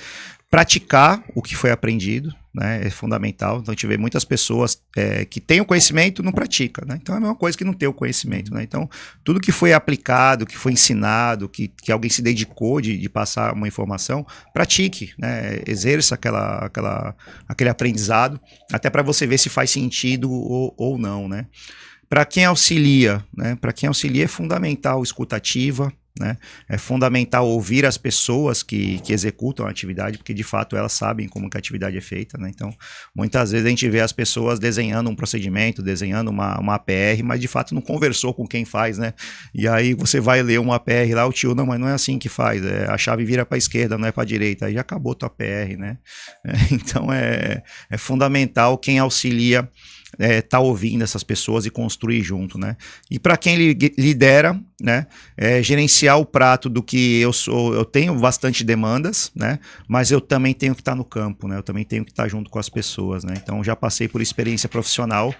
Praticar o que foi aprendido, né, é fundamental. Então a gente vê muitas pessoas que têm o conhecimento não praticam, né? Então é a mesma coisa que não ter o conhecimento, né? Então tudo que foi aplicado, que foi ensinado, que alguém se dedicou de passar uma informação, pratique, né? Exerça aquele aprendizado, até para você ver se faz sentido ou não, né? Para quem auxilia, né? Para quem auxilia é fundamental escuta ativa, né? É fundamental ouvir as pessoas que executam a atividade, porque de fato elas sabem como que a atividade é feita, né? Então, muitas vezes a gente vê as pessoas desenhando um procedimento, desenhando uma APR, mas de fato não conversou com quem faz, né? E aí você vai ler uma APR lá, o tio, não, mas não é assim que faz, a chave vira para a esquerda, não é para a direita, aí já acabou tua APR, né? Então é fundamental quem auxilia tá ouvindo essas pessoas e construir junto, né? E para quem lidera, né, gerenciar o prato do que eu tenho bastante demandas, né? Mas eu também tenho que estar no campo, né? Eu também tenho que estar junto com as pessoas, né? Então já passei por experiência profissional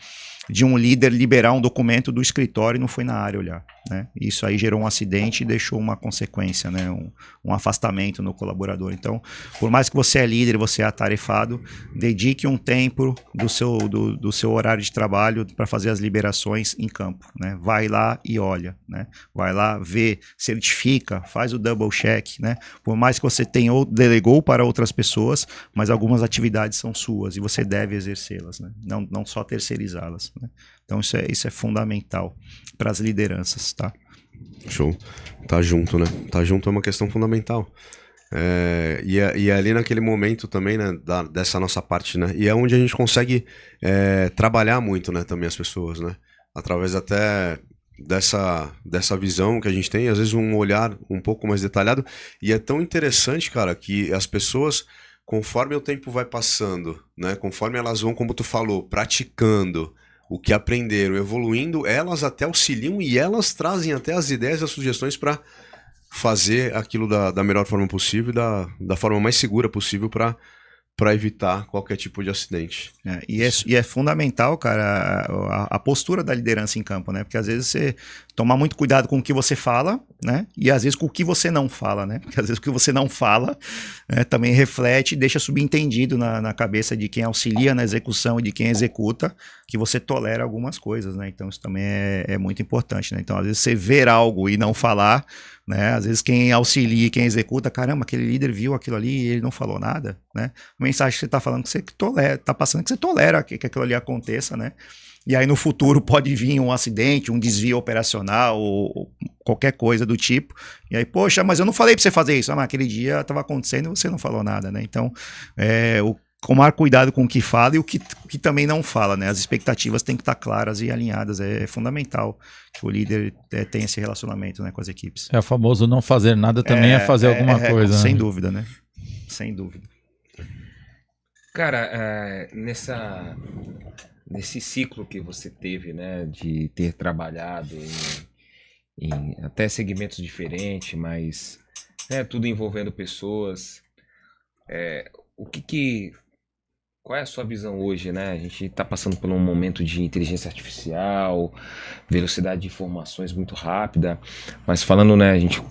de um líder liberar um documento do escritório e não foi na área olhar, né? Isso aí gerou um acidente e deixou uma consequência, né? Um afastamento no colaborador. Então, por mais que você é líder, você é atarefado, dedique um tempo do seu horário de trabalho para fazer as liberações em campo, né? Vai lá e olha, né? Vai lá, vê, certifica, faz o double check, né? Por mais que você tenha ou delegou para outras pessoas, mas algumas atividades são suas e você deve exercê-las, né? Não só terceirizá-las, né? Então isso é fundamental para as lideranças, tá? Show. Tá junto, né? Tá junto é uma questão fundamental. E ali naquele momento também, né, dessa nossa parte, né? E é onde a gente consegue trabalhar muito, né, também as pessoas, né? Através até dessa visão que a gente tem, às vezes um olhar um pouco mais detalhado. E é tão interessante, cara, que as pessoas, conforme o tempo vai passando, né, conforme elas vão, como tu falou, praticando o que aprenderam, evoluindo, elas até auxiliam e elas trazem até as ideias e as sugestões para fazer aquilo da melhor forma possível e da forma mais segura possível para evitar qualquer tipo de acidente. E é fundamental, cara, a postura da liderança em campo, né? Porque às vezes você tomar muito cuidado com o que você fala, né? E às vezes com o que você não fala, né? Porque às vezes o que você não fala, né, também reflete e deixa subentendido na cabeça de quem auxilia na execução e de quem executa que você tolera algumas coisas, né? Então isso também é muito importante, né? Então às vezes você ver algo e não falar, né? Às vezes quem auxilia e quem executa, caramba, aquele líder viu aquilo ali e ele não falou nada, né? A mensagem que você está falando que você tolera, tá passando que você tolera que aquilo ali aconteça, né? E aí no futuro pode vir um acidente, um desvio operacional ou qualquer coisa do tipo. E aí, poxa, mas eu não falei para você fazer isso. Mas aquele dia estava acontecendo e você não falou nada, né? Então, tomar cuidado com o que fala e o que também não fala, né? As expectativas têm que estar claras e alinhadas. É fundamental que o líder tenha esse relacionamento, né, com as equipes. É o famoso não fazer nada também é fazer alguma coisa. Sem né? dúvida, né? Sem dúvida. Cara, nesse ciclo que você teve, né, de ter trabalhado em até segmentos diferentes, mas tudo envolvendo pessoas, qual é a sua visão hoje, né? A gente está passando por um momento de inteligência artificial, velocidade de informações muito rápida, mas falando, né, a gente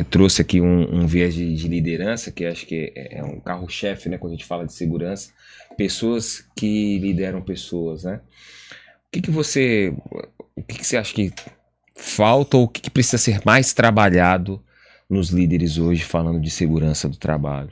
trouxe aqui um viés de liderança, que acho que é um carro-chefe, né, quando a gente fala de segurança, pessoas que lideram pessoas, né? O que você acha que falta ou o que precisa ser mais trabalhado nos líderes hoje, falando de segurança do trabalho?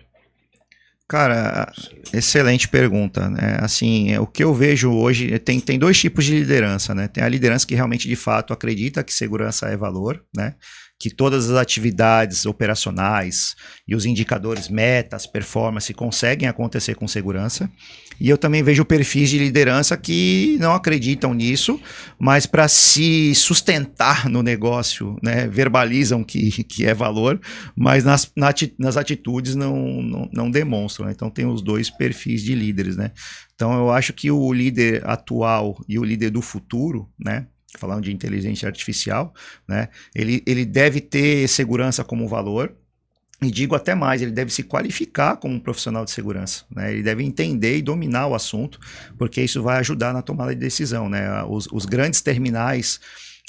Cara, excelente pergunta, né? Assim, o que eu vejo hoje, tem dois tipos de liderança, né? Tem a liderança que realmente, de fato, acredita que segurança é valor, né? Que todas as atividades operacionais e os indicadores, metas, performance, conseguem acontecer com segurança. E eu também vejo perfis de liderança que não acreditam nisso, mas para se sustentar no negócio, né, verbalizam que é valor, mas nas atitudes não demonstram, né? Então tem os dois perfis de líderes, né? Então eu acho que o líder atual e o líder do futuro, né, falando de inteligência artificial, né, ele deve ter segurança como valor. E digo até mais, ele deve se qualificar como um profissional de segurança, né? Ele deve entender e dominar o assunto, porque isso vai ajudar na tomada de decisão, né? Os grandes terminais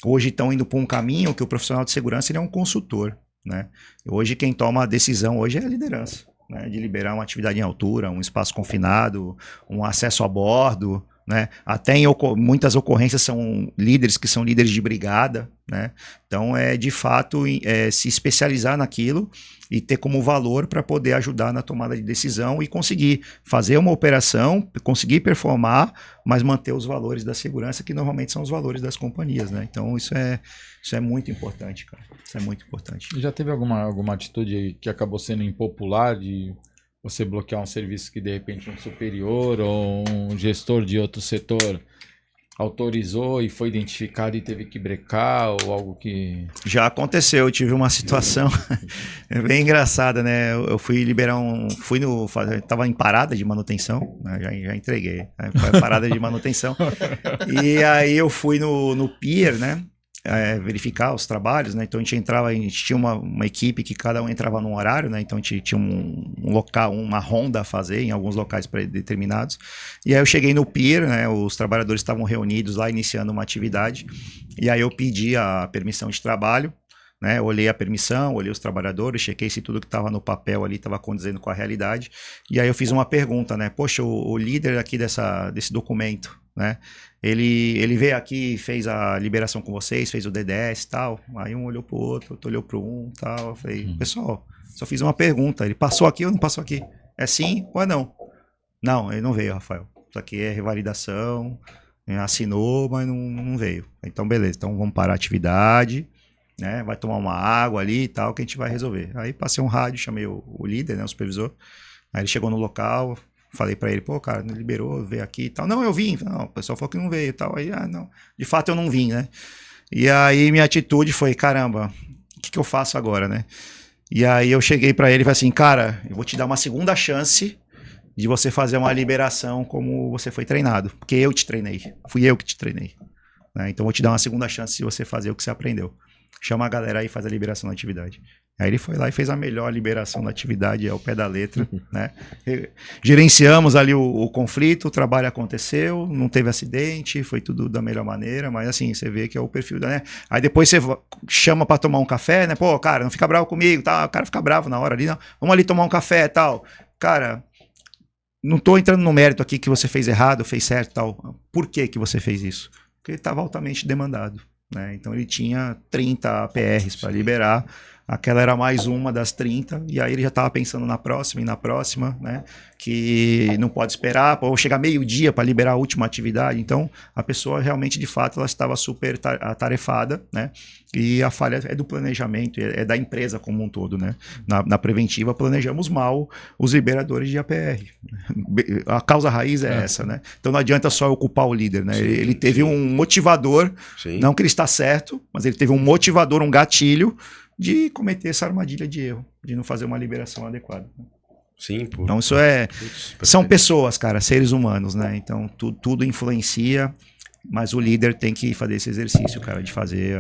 hoje estão indo por um caminho que o profissional de segurança ele é um consultor, né? Hoje quem toma a decisão hoje é a liderança, né? De liberar uma atividade em altura, um espaço confinado, um acesso a bordo, né? Até em muitas ocorrências são líderes que são líderes de brigada, né? Então de fato se especializar naquilo e ter como valor para poder ajudar na tomada de decisão e conseguir fazer uma operação, conseguir performar, mas manter os valores da segurança, que normalmente são os valores das companhias, né? Então isso é muito importante, cara. Isso é muito importante. Já teve alguma atitude que acabou sendo impopular de você bloquear um serviço que de repente um superior ou um gestor de outro setor autorizou e foi identificado e teve que brecar ou algo que... Já aconteceu, eu tive uma situação bem engraçada, né? Eu fui liberar tava em parada de manutenção, né? Já entreguei, né? Parada de manutenção. E aí eu fui no pier, né? Verificar os trabalhos, né? Então a gente tinha uma equipe que cada um entrava num horário, né? Então a gente tinha um local, uma ronda a fazer em alguns locais predeterminados. E aí eu cheguei no pier, né? Os trabalhadores estavam reunidos lá iniciando uma atividade. E aí eu pedi a permissão de trabalho, né? Olhei a permissão, olhei os trabalhadores, chequei se tudo que estava no papel ali estava condizendo com a realidade. E aí eu fiz uma pergunta, né? Poxa, o líder aqui desse documento, né? Ele veio aqui, fez a liberação com vocês, fez o DDS e tal. Aí um olhou pro outro olhou pro um e tal. Eu falei, pessoal, só fiz uma pergunta. Ele passou aqui ou não passou aqui? É sim ou é não? Não, ele não veio, Rafael. Isso aqui é revalidação, assinou, mas não veio. Então, beleza, então vamos parar a atividade, né? Vai tomar uma água ali e tal, que a gente vai resolver. Aí passei um rádio, chamei o líder, né, o supervisor. Aí ele chegou no local. Falei pra ele, pô, cara, não liberou, veio aqui e tal. Não, eu vim. Não, o pessoal falou que não veio e tal. Aí, não. De fato, eu não vim, né? E aí, minha atitude foi, caramba, o que eu faço agora, né? E aí, eu cheguei pra ele e falei assim, cara, eu vou te dar uma segunda chance de você fazer uma liberação como você foi treinado. Porque eu te treinei. Fui eu que te treinei. Né? Então, eu vou te dar uma segunda chance de você fazer o que você aprendeu. Chama a galera aí e faz a liberação da atividade. Aí ele foi lá e fez a melhor liberação da atividade ao pé da letra, né? Gerenciamos ali o conflito, o trabalho aconteceu, não teve acidente, foi tudo da melhor maneira, mas assim, você vê que é o perfil, né? Aí depois você chama pra tomar um café, né? Pô, cara, não fica bravo comigo, tá? O cara fica bravo na hora ali, não. Vamos ali tomar um café e tal. Cara, não tô entrando no mérito aqui que você fez errado, fez certo e tal. Por que você fez isso? Porque ele estava altamente demandado, né? Então ele tinha 30 APRs para liberar. Aquela era mais uma das 30, e aí ele já estava pensando na próxima, né? Que não pode esperar, ou chegar meio-dia para liberar a última atividade. Então, a pessoa realmente, de fato, ela estava super atarefada, né? E a falha é do planejamento, é da empresa como um todo, né? Na preventiva, planejamos mal os liberadores de APR. A causa raiz é essa, né? Então, não adianta só eu culpar o líder, né? Ele teve um motivador, não que ele está certo, mas ele teve um motivador, um gatilho, de cometer essa armadilha de erro, de não fazer uma liberação adequada. Sim, pô. Então isso Putz, são perfeito. pessoas, cara, seres humanos, né? Então tudo influencia, mas o líder tem que fazer esse exercício, cara, de fazer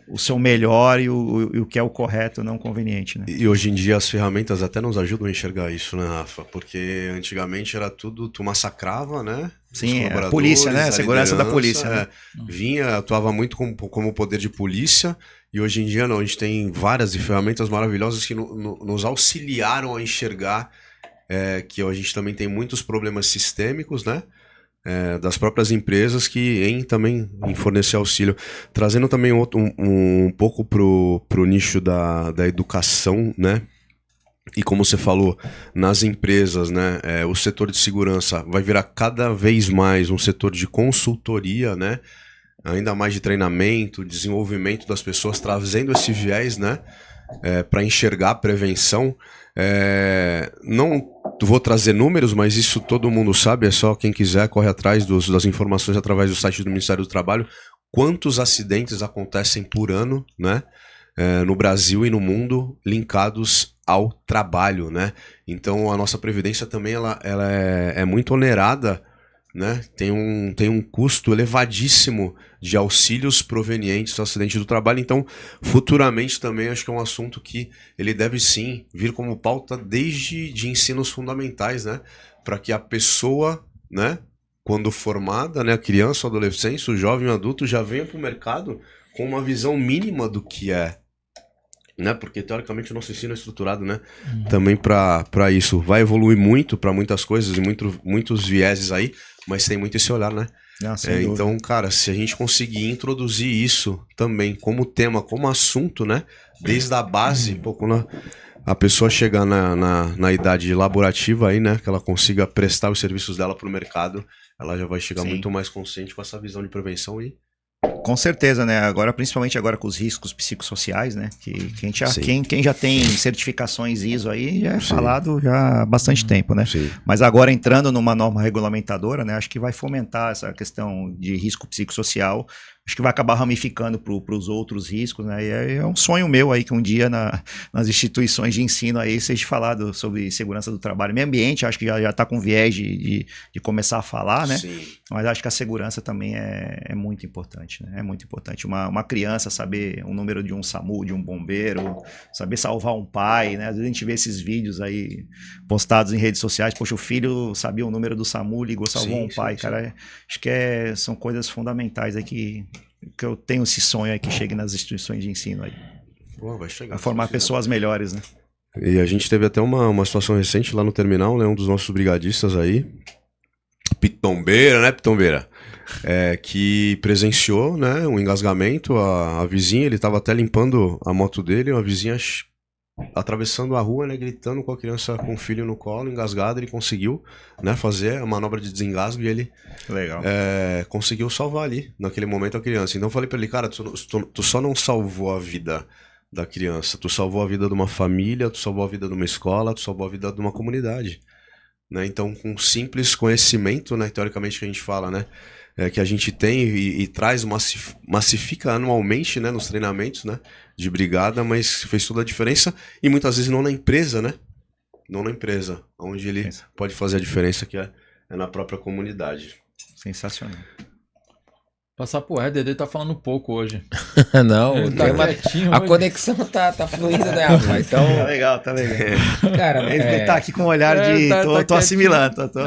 o seu melhor e o que é o correto, não conveniente, né? E hoje em dia as ferramentas até nos ajudam a enxergar isso, né, Rafa? Porque antigamente era tudo, tu massacrava, né? Os Sim, a colaboradores, polícia, né? A segurança da liderança, polícia, né? vinha, atuava muito como poder de polícia, e hoje em dia não, a gente tem várias ferramentas maravilhosas que nos auxiliaram a enxergar que a gente também tem muitos problemas sistêmicos, né? Das próprias empresas que também em fornecer auxílio. Trazendo também um pouco pro nicho da educação, né? E como você falou, nas empresas, né? O setor de segurança vai virar cada vez mais um setor de consultoria, né? Ainda mais de treinamento, desenvolvimento das pessoas, trazendo esse viés, né? Para enxergar a prevenção. Não vou trazer números, mas isso todo mundo sabe, é só quem quiser corre atrás das informações através do site do Ministério do Trabalho. Quantos acidentes acontecem por ano, né? No Brasil e no mundo, linkados ao trabalho, né? Então a nossa previdência também ela é muito onerada, né? Tem um custo elevadíssimo de auxílios provenientes do acidente do trabalho. Então, futuramente também acho que é um assunto que ele deve sim vir como pauta desde de ensinos fundamentais, né? Para que a pessoa, né? Quando formada, né? A criança, o adolescente, o jovem, o adulto já venha para o mercado com uma visão mínima do que é, né? Porque teoricamente o nosso ensino é estruturado, né? Também para isso. Vai evoluir muito para muitas coisas e muitos vieses aí, mas tem muito esse olhar, né? Então, cara, se a gente conseguir introduzir isso também como tema, como assunto, né? Desde a base, quando a pessoa chegar na idade laborativa aí, né? Que ela consiga prestar os serviços dela pro mercado, ela já vai chegar muito mais consciente com essa visão de prevenção e com certeza, né? Agora, principalmente agora com os riscos psicossociais, né? Quem já tem certificações ISO aí já é falado já há bastante tempo, né? Sim. Mas agora entrando numa norma regulamentadora, né? Acho que vai fomentar essa questão de risco psicossocial. Acho que vai acabar ramificando para os outros riscos, né? E é um sonho meu aí que um dia nas instituições de ensino aí seja falado sobre segurança do trabalho. Meio ambiente, acho que já está com viés de começar a falar, né? Sim. Mas acho que a segurança também é muito importante, né? É muito importante. Uma criança saber o número de um SAMU, de um bombeiro, saber salvar um pai, né? Às vezes a gente vê esses vídeos aí postados em redes sociais, poxa, o filho sabia o número do SAMU, ligou, salvou um pai, cara. Acho que são coisas fundamentais aí que eu tenho esse sonho aí que chegue nas instituições de ensino aí. Pô, vai chegar. A formar pessoas melhores, né? E a gente teve até uma situação recente lá no terminal, né? Um dos nossos brigadistas aí, Pitombeira, né, Pitombeira? Que presenciou, né, um engasgamento. A vizinha, ele tava até limpando a moto dele, uma vizinha atravessando a rua, né, gritando com a criança com o filho no colo, engasgado. Ele conseguiu, né, fazer a manobra de desengasgo e ele legal. Conseguiu salvar ali, naquele momento, a criança. Então eu falei pra ele, cara, tu só não salvou a vida da criança, tu salvou a vida de uma família, tu salvou a vida de uma escola, tu salvou a vida de uma comunidade, né? Então, com simples conhecimento, né, teoricamente que a gente fala, né, que a gente tem e traz, massifica anualmente, né, nos treinamentos, né, de brigada, mas fez toda a diferença, e muitas vezes não na empresa, né, não na empresa, onde ele pode fazer a diferença, que é na própria comunidade. Sensacional. Passar pro Éder, tá falando pouco hoje. Não, Ele tá quietinho a hoje. conexão tá fluindo, né, rapaz? Então, Tá legal, tá legal. cara, Ele tá aqui com um olhar de tô assimilando, tô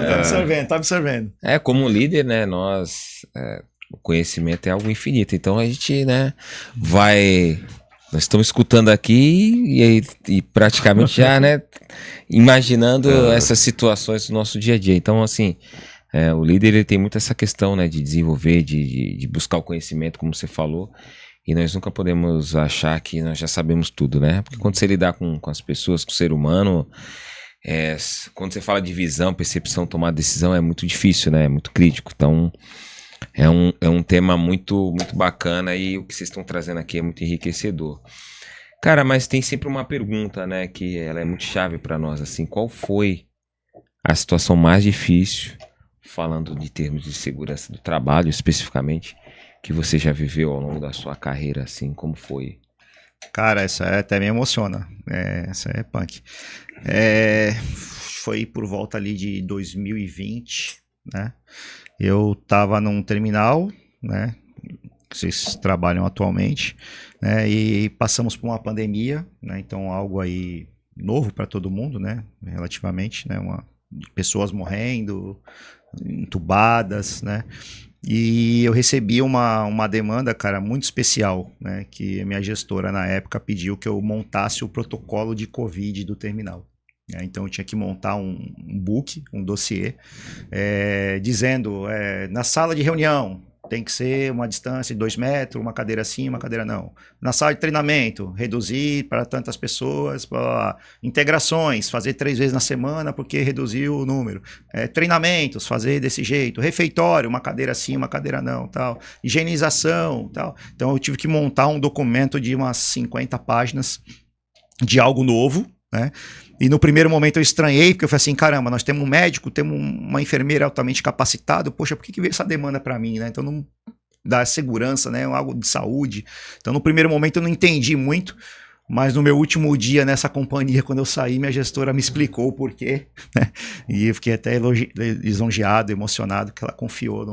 absorvendo. Como líder, né, o conhecimento é algo infinito. Então a gente, né, nós estamos escutando aqui e praticamente já, né, imaginando essas situações do nosso dia a dia. Então, assim, o líder, ele tem muito essa questão, né, de desenvolver, de buscar o conhecimento, como você falou, e nós nunca podemos achar que nós já sabemos tudo, né? Porque quando você lidar com as pessoas, com o ser humano, quando você fala de visão, percepção, tomar decisão, é muito difícil, né? É muito crítico. Então, é um tema muito, muito bacana, e o que vocês estão trazendo aqui é muito enriquecedor. Cara, mas tem sempre uma pergunta, né, que ela é muito chave para nós, assim, qual foi a situação mais difícil, falando de termos de segurança do trabalho especificamente, que você já viveu ao longo da sua carreira, assim, como foi? Cara, essa até me emociona. Essa é punk. Foi por volta ali de 2020, né? Eu tava num terminal, né? Que vocês trabalham atualmente, né? E passamos por uma pandemia, né? Então algo aí novo para todo mundo, né? Relativamente, né? Pessoas morrendo, entubadas, né? E eu recebi uma demanda, cara, muito especial, né? Que a minha gestora na época pediu que eu montasse o protocolo de Covid do terminal. Então eu tinha que montar um book, um dossiê, dizendo, na sala de reunião tem que ser uma distância de 2 metros, uma cadeira sim, uma cadeira não. Na sala de treinamento, reduzir para tantas pessoas, blá, blá, blá. Integrações, fazer 3 vezes na semana porque reduziu o número. Treinamentos, fazer desse jeito. Refeitório, uma cadeira sim, uma cadeira não, tal. Higienização, tal. Então eu tive que montar um documento de umas 50 páginas de algo novo, né? E no primeiro momento eu estranhei, porque eu falei assim, caramba, nós temos um médico, temos uma enfermeira altamente capacitada, poxa, por que veio essa demanda para mim, né? Então não dá segurança, né? Algo de saúde. Então no primeiro momento eu não entendi muito, mas no meu último dia nessa companhia, quando eu saí, minha gestora me explicou o porquê, né? E eu fiquei até lisonjeado, emocionado, que ela confiou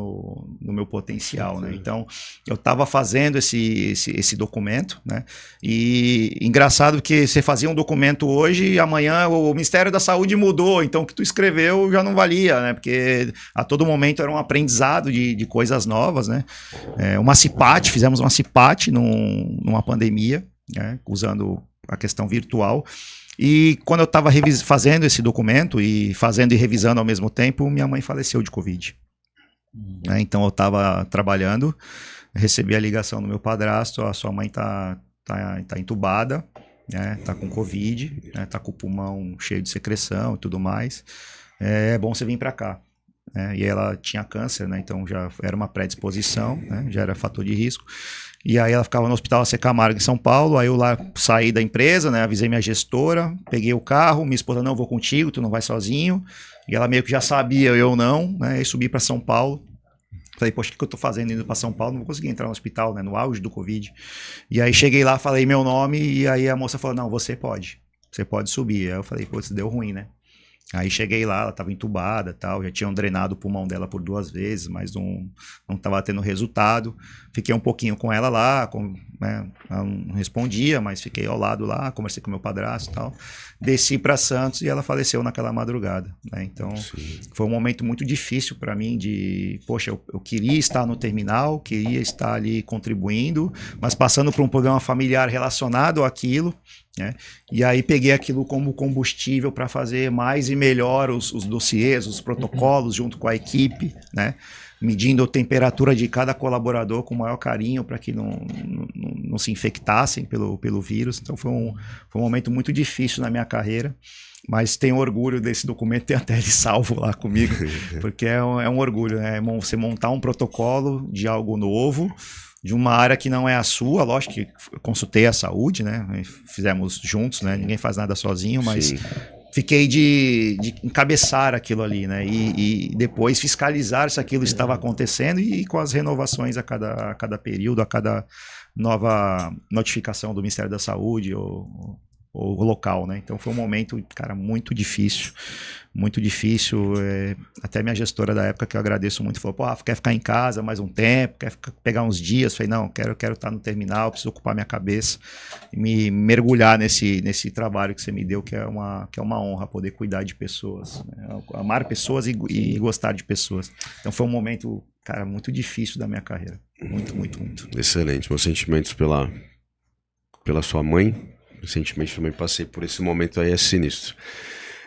no meu potencial, né? Então, eu estava fazendo esse documento, né? E engraçado que você fazia um documento hoje e amanhã o Ministério da Saúde mudou, então o que tu escreveu já não valia, né? Porque a todo momento era um aprendizado de coisas novas, né? Fizemos uma CIPAT numa pandemia, né, usando a questão virtual. E quando eu estava fazendo esse documento e fazendo e revisando ao mesmo tempo, minha mãe faleceu de Covid. Então eu estava trabalhando, recebi a ligação do meu padrasto, a sua mãe tá entubada, né, tá com Covid, né, tá com o pulmão cheio de secreção e tudo mais. É bom você vir para cá. E ela tinha câncer, né, então já era uma predisposição, né, já era fator de risco. E aí ela ficava no Hospital AC Camargo em São Paulo, aí eu lá saí da empresa, né, avisei minha gestora, peguei o carro, minha esposa, não, vou contigo, tu não vai sozinho. E ela meio que já sabia, eu não, né, e subi para São Paulo. Falei, poxa, o que eu tô fazendo indo para São Paulo? Não vou conseguir entrar no hospital, né, no auge do Covid. E aí cheguei lá, falei meu nome, e aí a moça falou, não, você pode subir. Aí eu falei, pô, isso deu ruim, né? Aí cheguei lá, ela estava entubada e tal, já tinham drenado o pulmão dela por 2 vezes, mas não estava tendo resultado. Fiquei um pouquinho com ela lá, né, ela não respondia, mas fiquei ao lado lá, conversei com meu padrasto e tal. Desci para Santos e ela faleceu naquela madrugada, né? Então foi um momento muito difícil para mim poxa, eu queria estar no terminal, queria estar ali contribuindo, mas passando por um problema familiar relacionado àquilo, né? E aí peguei aquilo como combustível para fazer mais e melhor os dossiês, os protocolos junto com a equipe, né? Medindo a temperatura de cada colaborador com o maior carinho para que não se infectassem pelo vírus. Então foi um momento muito difícil na minha carreira, mas tenho orgulho desse documento, tem até ele salvo lá comigo, porque é um orgulho, né? Você montar um protocolo de algo novo, de uma área que não é a sua, lógico que eu consultei a saúde, né? Fizemos juntos, né? Ninguém faz nada sozinho, mas sim, fiquei de encabeçar aquilo ali, né? E depois fiscalizar se aquilo estava acontecendo e com as renovações a cada período, a cada nova notificação do Ministério da Saúde ou local, né? Então foi um momento, cara, muito difícil. Até minha gestora da época, que eu agradeço muito, falou, pô, Rafa, quer ficar em casa mais um tempo, quer pegar uns dias? Falei, não, quero estar no terminal, preciso ocupar minha cabeça e me mergulhar nesse trabalho que você me deu, que é uma honra poder cuidar de pessoas, né? Amar pessoas e gostar de pessoas. Então foi um momento, cara, muito difícil da minha carreira. Muito, muito, muito. Excelente. Meus sentimentos pela sua mãe. Recentemente também passei por esse momento aí, é sinistro.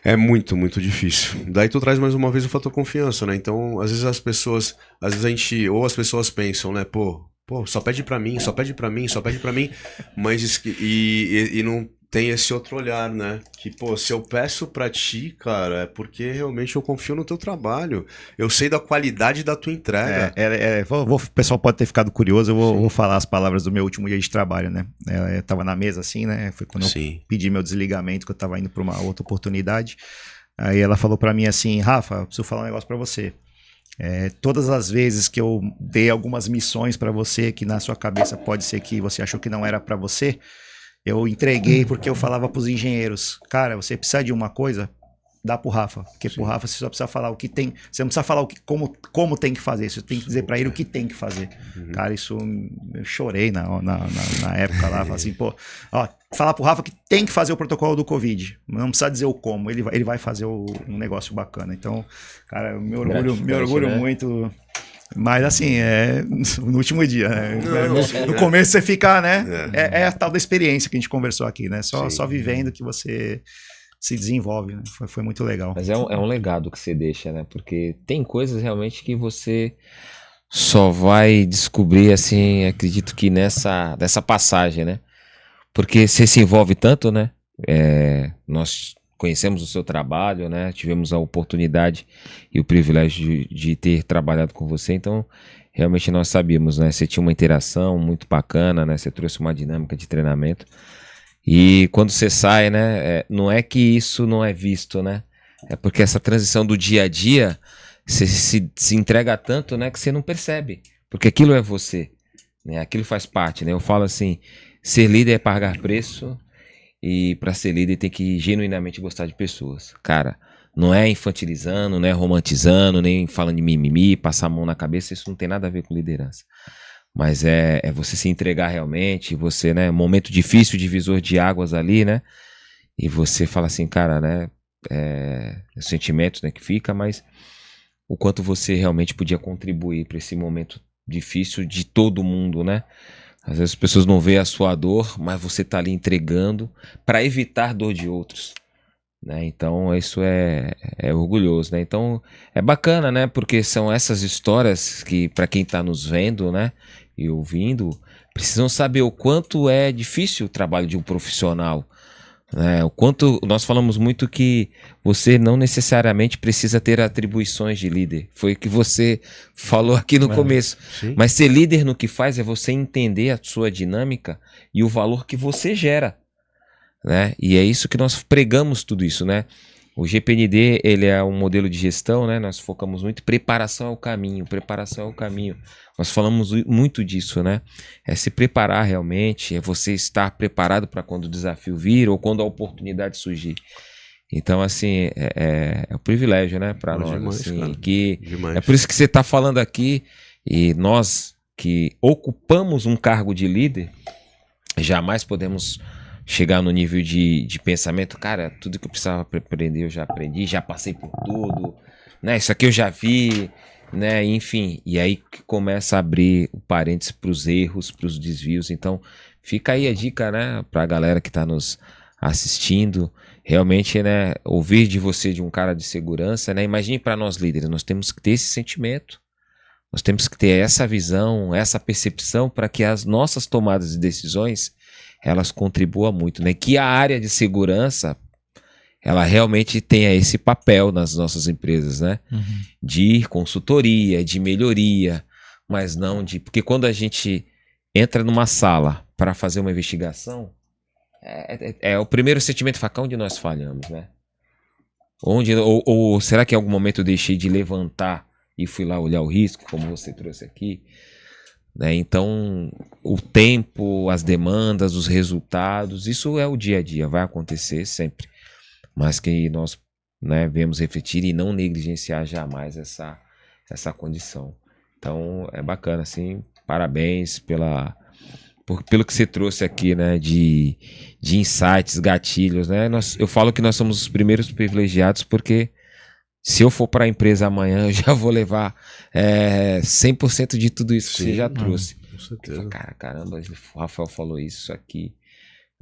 É muito, muito difícil. Daí tu traz mais uma vez o fator confiança, né? Então, às vezes as pessoas pensam, né? Pô, só pede pra mim, mas e não tem esse outro olhar, né? Que, pô, se eu peço pra ti, cara, é porque realmente eu confio no teu trabalho. Eu sei da qualidade da tua entrega. O pessoal pode ter ficado curioso, eu vou falar as palavras do meu último dia de trabalho, né? Eu tava na mesa assim, né? Foi quando eu pedi meu desligamento, que eu tava indo pra uma outra oportunidade. Aí ela falou pra mim assim, Rafa, eu preciso falar um negócio pra você. Todas as vezes que eu dei algumas missões pra você, que na sua cabeça pode ser que você achou que não era pra você, Eu entreguei porque eu falava pros engenheiros, cara, você precisa de uma coisa, dá pro Rafa. Porque pro Rafa você só precisa falar o que tem. Você não precisa falar como tem que fazer. Você tem que dizer pra ele o que tem que fazer. Cara, isso eu chorei na época lá. Falei assim, pô, ó, falar pro Rafa que tem que fazer o protocolo do Covid. Não precisa dizer o como. Ele vai fazer um negócio bacana. Então, cara, me orgulho né? muito. Mas assim, no último dia, né? Não, No começo você fica, né? É a tal da experiência que a gente conversou aqui, né? Só vivendo que você se desenvolve, né? Foi muito legal. Mas é um legado que você deixa, né? Porque tem coisas realmente que você só vai descobrir, assim, acredito que nessa passagem, né? Porque você se envolve tanto, né? Nós conhecemos o seu trabalho, né? Tivemos a oportunidade e o privilégio de ter trabalhado com você, então realmente nós sabíamos, né? Você tinha uma interação muito bacana, né? Você trouxe uma dinâmica de treinamento. E quando você sai, né? Não é que isso não é visto, né? É porque essa transição do dia a dia, você se entrega tanto, né? Que você não percebe. Porque aquilo é você, né? Aquilo faz parte, né? Eu falo assim, ser líder é pagar preço e para ser líder tem que genuinamente gostar de pessoas. Cara, não é infantilizando, não é romantizando, nem falando de mimimi, passar a mão na cabeça, isso não tem nada a ver com liderança. Mas é você se entregar realmente, você, né, momento difícil, divisor de águas ali, né, e você fala assim, cara, né, sentimentos, né, que fica, mas o quanto você realmente podia contribuir para esse momento difícil de todo mundo, né. Às vezes as pessoas não veem a sua dor, mas você tá ali entregando para evitar dor de outros, né, então isso é orgulhoso, né, então é bacana, né, porque são essas histórias que para quem tá nos vendo, né, e ouvindo, precisam saber o quanto é difícil o trabalho de um profissional, né? O quanto nós falamos muito que você não necessariamente precisa ter atribuições de líder. Foi o que você falou aqui no começo. Sim. Mas ser líder no que faz é você entender a sua dinâmica e o valor que você gera, né? E é isso que nós pregamos tudo isso, né? O GPND, ele é um modelo de gestão, né? Nós focamos muito em preparação ao caminho, preparação ao caminho. Nós falamos muito disso, né? É se preparar realmente, é você estar preparado para quando o desafio vir ou quando a oportunidade surgir. Então, assim, é um privilégio, né, para nós. Demais, assim, cara. que Demais. é por isso que você está falando aqui, e nós que ocupamos um cargo de líder, jamais podemos chegar no nível de pensamento, cara, tudo que eu precisava aprender eu já aprendi, já passei por tudo, né? Isso aqui eu já vi, né? Enfim, e aí que começa a abrir o parênteses para os erros, para os desvios. Então, fica aí a dica, né, para a galera que está nos assistindo, realmente, né, ouvir de você, de um cara de segurança, né? Imagine para nós líderes, nós temos que ter esse sentimento, nós temos que ter essa visão, essa percepção para que as nossas tomadas de decisões elas contribuam muito, né? Que a área de segurança ela realmente tenha esse papel nas nossas empresas, né? De consultoria, de melhoria, mas não de... Porque quando a gente entra numa sala para fazer uma investigação, é o primeiro sentimento, onde nós falhamos, né? Ou será que em algum momento eu deixei de levantar e fui lá olhar o risco, como você trouxe aqui? Né? Então, o tempo, as demandas, os resultados, isso é o dia a dia, vai acontecer sempre. Mas que nós, né, venhamos refletir e não negligenciar jamais essa condição. Então, é bacana, assim, parabéns pelo que você trouxe aqui, né, de insights, gatilhos, né? Eu falo que nós somos os primeiros privilegiados porque se eu for para a empresa amanhã, eu já vou levar 100% de tudo isso que você já trouxe. Com certeza. Caramba, o Rafael falou isso aqui,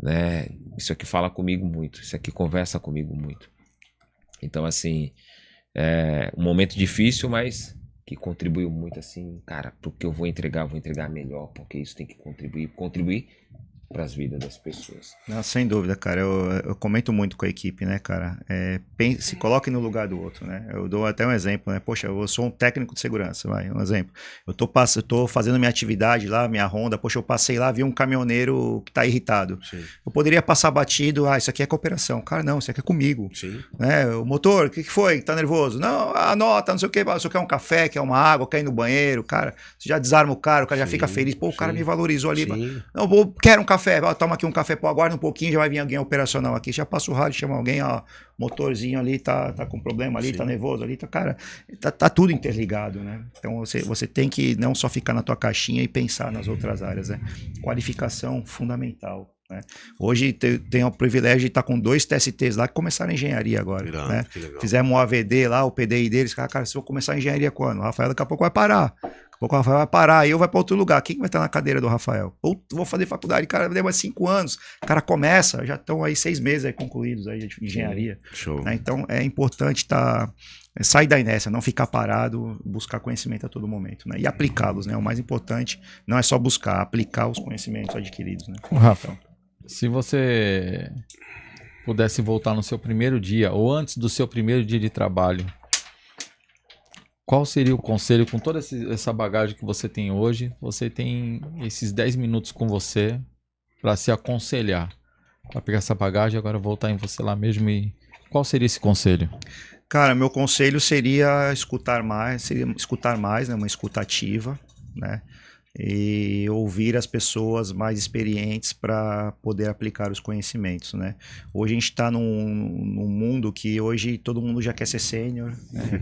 né? Isso aqui fala comigo muito, isso aqui conversa comigo muito. Então, assim, um momento difícil, mas que contribuiu muito, assim, cara, porque eu vou entregar melhor, porque isso tem que contribuir para as vidas das pessoas. Não, sem dúvida, cara. Eu comento muito com a equipe, né, cara? Se coloque no lugar do outro, né? Eu dou até um exemplo, né? Poxa, eu sou um técnico de segurança, vai, um exemplo. Eu tô fazendo minha atividade lá, minha ronda, poxa, eu passei lá, vi um caminhoneiro que tá irritado. Sim. Eu poderia passar batido, isso aqui é cooperação. Cara, não, isso aqui é comigo. Sim. Né? O motor, o que foi? Tá nervoso? Não, anota, não sei o que, você quer um café, quer uma água, quer ir no banheiro, cara, você já desarma o cara já fica feliz. Pô, o cara me valorizou ali. Sim. Não, quero um café. café, ó, toma aqui um café, pô, aguarda um pouquinho, já vai vir alguém operacional aqui, já passa o rádio, chama alguém, ó, motorzinho ali tá com problema ali, tá nervoso ali, cara, tá tudo interligado, né? Então você tem que não só ficar na tua caixinha e pensar nas outras áreas, né? Qualificação fundamental. Né? Hoje tem o privilégio de estar com 2 TSTs lá que começaram a engenharia agora. Irado, né? Fizemos um AVD lá, o PDI deles, cara, se eu começar a engenharia quando? O Rafael daqui a pouco vai parar. Daqui a pouco o Rafael vai parar, aí eu vou para outro lugar. Quem vai estar na cadeira do Rafael? Ou vou fazer faculdade, cara, vai demorar 5 anos. O cara começa, já estão aí 6 meses aí concluídos aí de engenharia. Show. Né? Então é importante sair da inércia, não ficar parado, buscar conhecimento a todo momento, né? E aplicá-los, né? O mais importante não é só buscar, aplicar os conhecimentos adquiridos, né? Rafa, se você pudesse voltar no seu primeiro dia ou antes do seu primeiro dia de trabalho, qual seria o conselho com toda essa bagagem que você tem hoje? Você tem esses 10 minutos com você para se aconselhar, para pegar essa bagagem e agora voltar em você lá mesmo. E qual seria esse conselho? Cara, meu conselho seria escutar mais, né? Uma escuta ativa, né? E ouvir as pessoas mais experientes para poder aplicar os conhecimentos, né? Hoje a gente está num mundo que hoje todo mundo já quer ser sênior, né?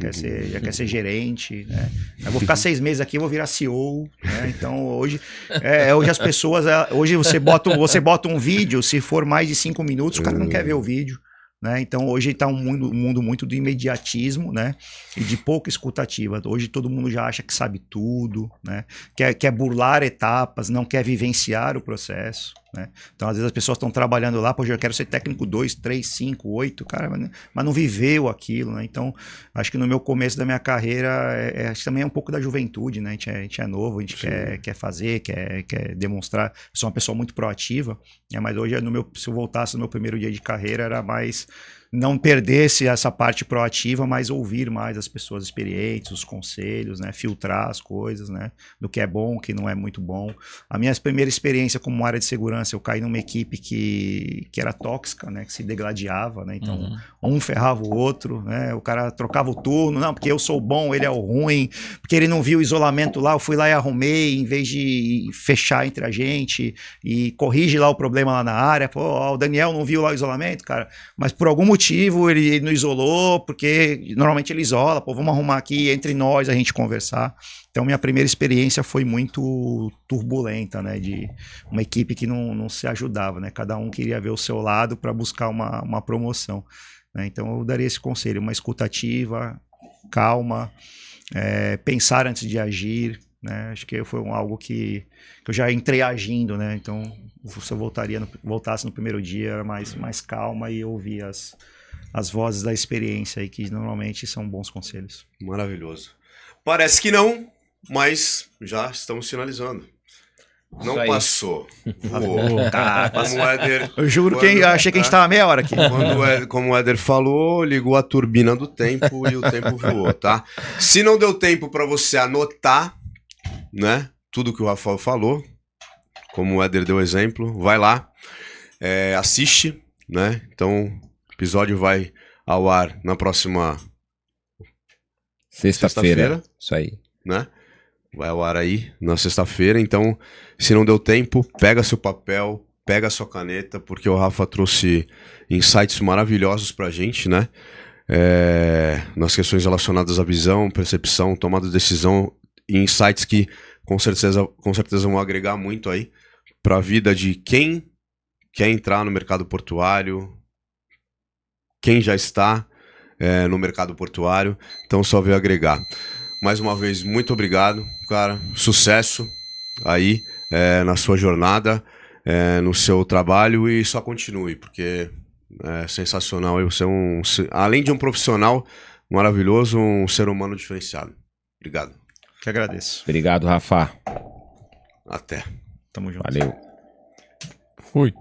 já quer ser gerente, né? Eu vou ficar 6 meses aqui, eu vou virar CEO, né? Então hoje as pessoas, hoje você bota um vídeo, se for mais de 5 minutos, o cara não quer ver o vídeo. Né? Então hoje está um mundo muito do imediatismo, né? E de pouca escutativa. Hoje todo mundo já acha que sabe tudo, né? Quer burlar etapas, não quer vivenciar o processo, né? Então às vezes as pessoas estão trabalhando lá, pô, eu quero ser técnico 2, 3, 5, 8, cara, mas não viveu aquilo, né? Então acho que no meu começo da minha carreira, acho que também é um pouco da juventude, né? A gente é novo, a gente quer fazer, quer demonstrar. Eu sou uma pessoa muito proativa, né? Mas hoje se eu voltasse no meu primeiro dia de carreira, era mais não perdesse essa parte proativa, mas ouvir mais as pessoas experientes, os conselhos, né? Filtrar as coisas, né? Do que é bom, o que não é muito bom. A minha primeira experiência como área de segurança, eu caí numa equipe que era tóxica, né? Que se degladiava, né? Então, um ferrava o outro, né? O cara trocava o turno, não, porque eu sou bom, ele é o ruim, porque ele não viu o isolamento lá, eu fui lá e arrumei, em vez de fechar entre a gente e corrige lá o problema lá na área. Pô, ó, o Daniel não viu lá o isolamento, cara, mas por algum motivo ele não isolou, porque normalmente ele isola, pô, vamos arrumar aqui entre nós a gente conversar. Então minha primeira experiência foi muito turbulenta, né, de uma equipe que não se ajudava, né, cada um queria ver o seu lado para buscar uma promoção, né? Então eu daria esse conselho, uma escutativa, calma, pensar antes de agir, né? Acho que foi algo que eu já entrei agindo, né? Então se eu voltasse no primeiro dia, era mais calma e ouvir as vozes da experiência aí, que normalmente são bons conselhos. Maravilhoso. Parece que não, mas já estamos finalizando. Não passou. Voou. Como o Éder, eu juro que achei que a gente estava meia hora aqui. Como o Éder falou, ligou a turbina do tempo e o tempo voou, tá? Se não deu tempo para você anotar, né, tudo que o Rafael falou, como o Éder deu exemplo, vai lá, assiste, né? Então, o episódio vai ao ar na próxima sexta-feira. Isso aí. Né? Vai ao ar aí na sexta-feira. Então, se não deu tempo, pega seu papel, pega sua caneta, porque o Rafa trouxe insights maravilhosos pra gente, né? Nas questões relacionadas à visão, percepção, tomada de decisão, e insights que com certeza vão agregar muito aí para a vida de quem quer entrar no mercado portuário, quem já está no mercado portuário. Então só veio agregar. Mais uma vez, muito obrigado, cara. Sucesso aí na sua jornada, no seu trabalho, e só continue, porque é sensacional. E você além de um profissional maravilhoso, um ser humano diferenciado. Obrigado. Que agradeço. Obrigado, Rafa. Até. Tamo junto. Valeu. Fui.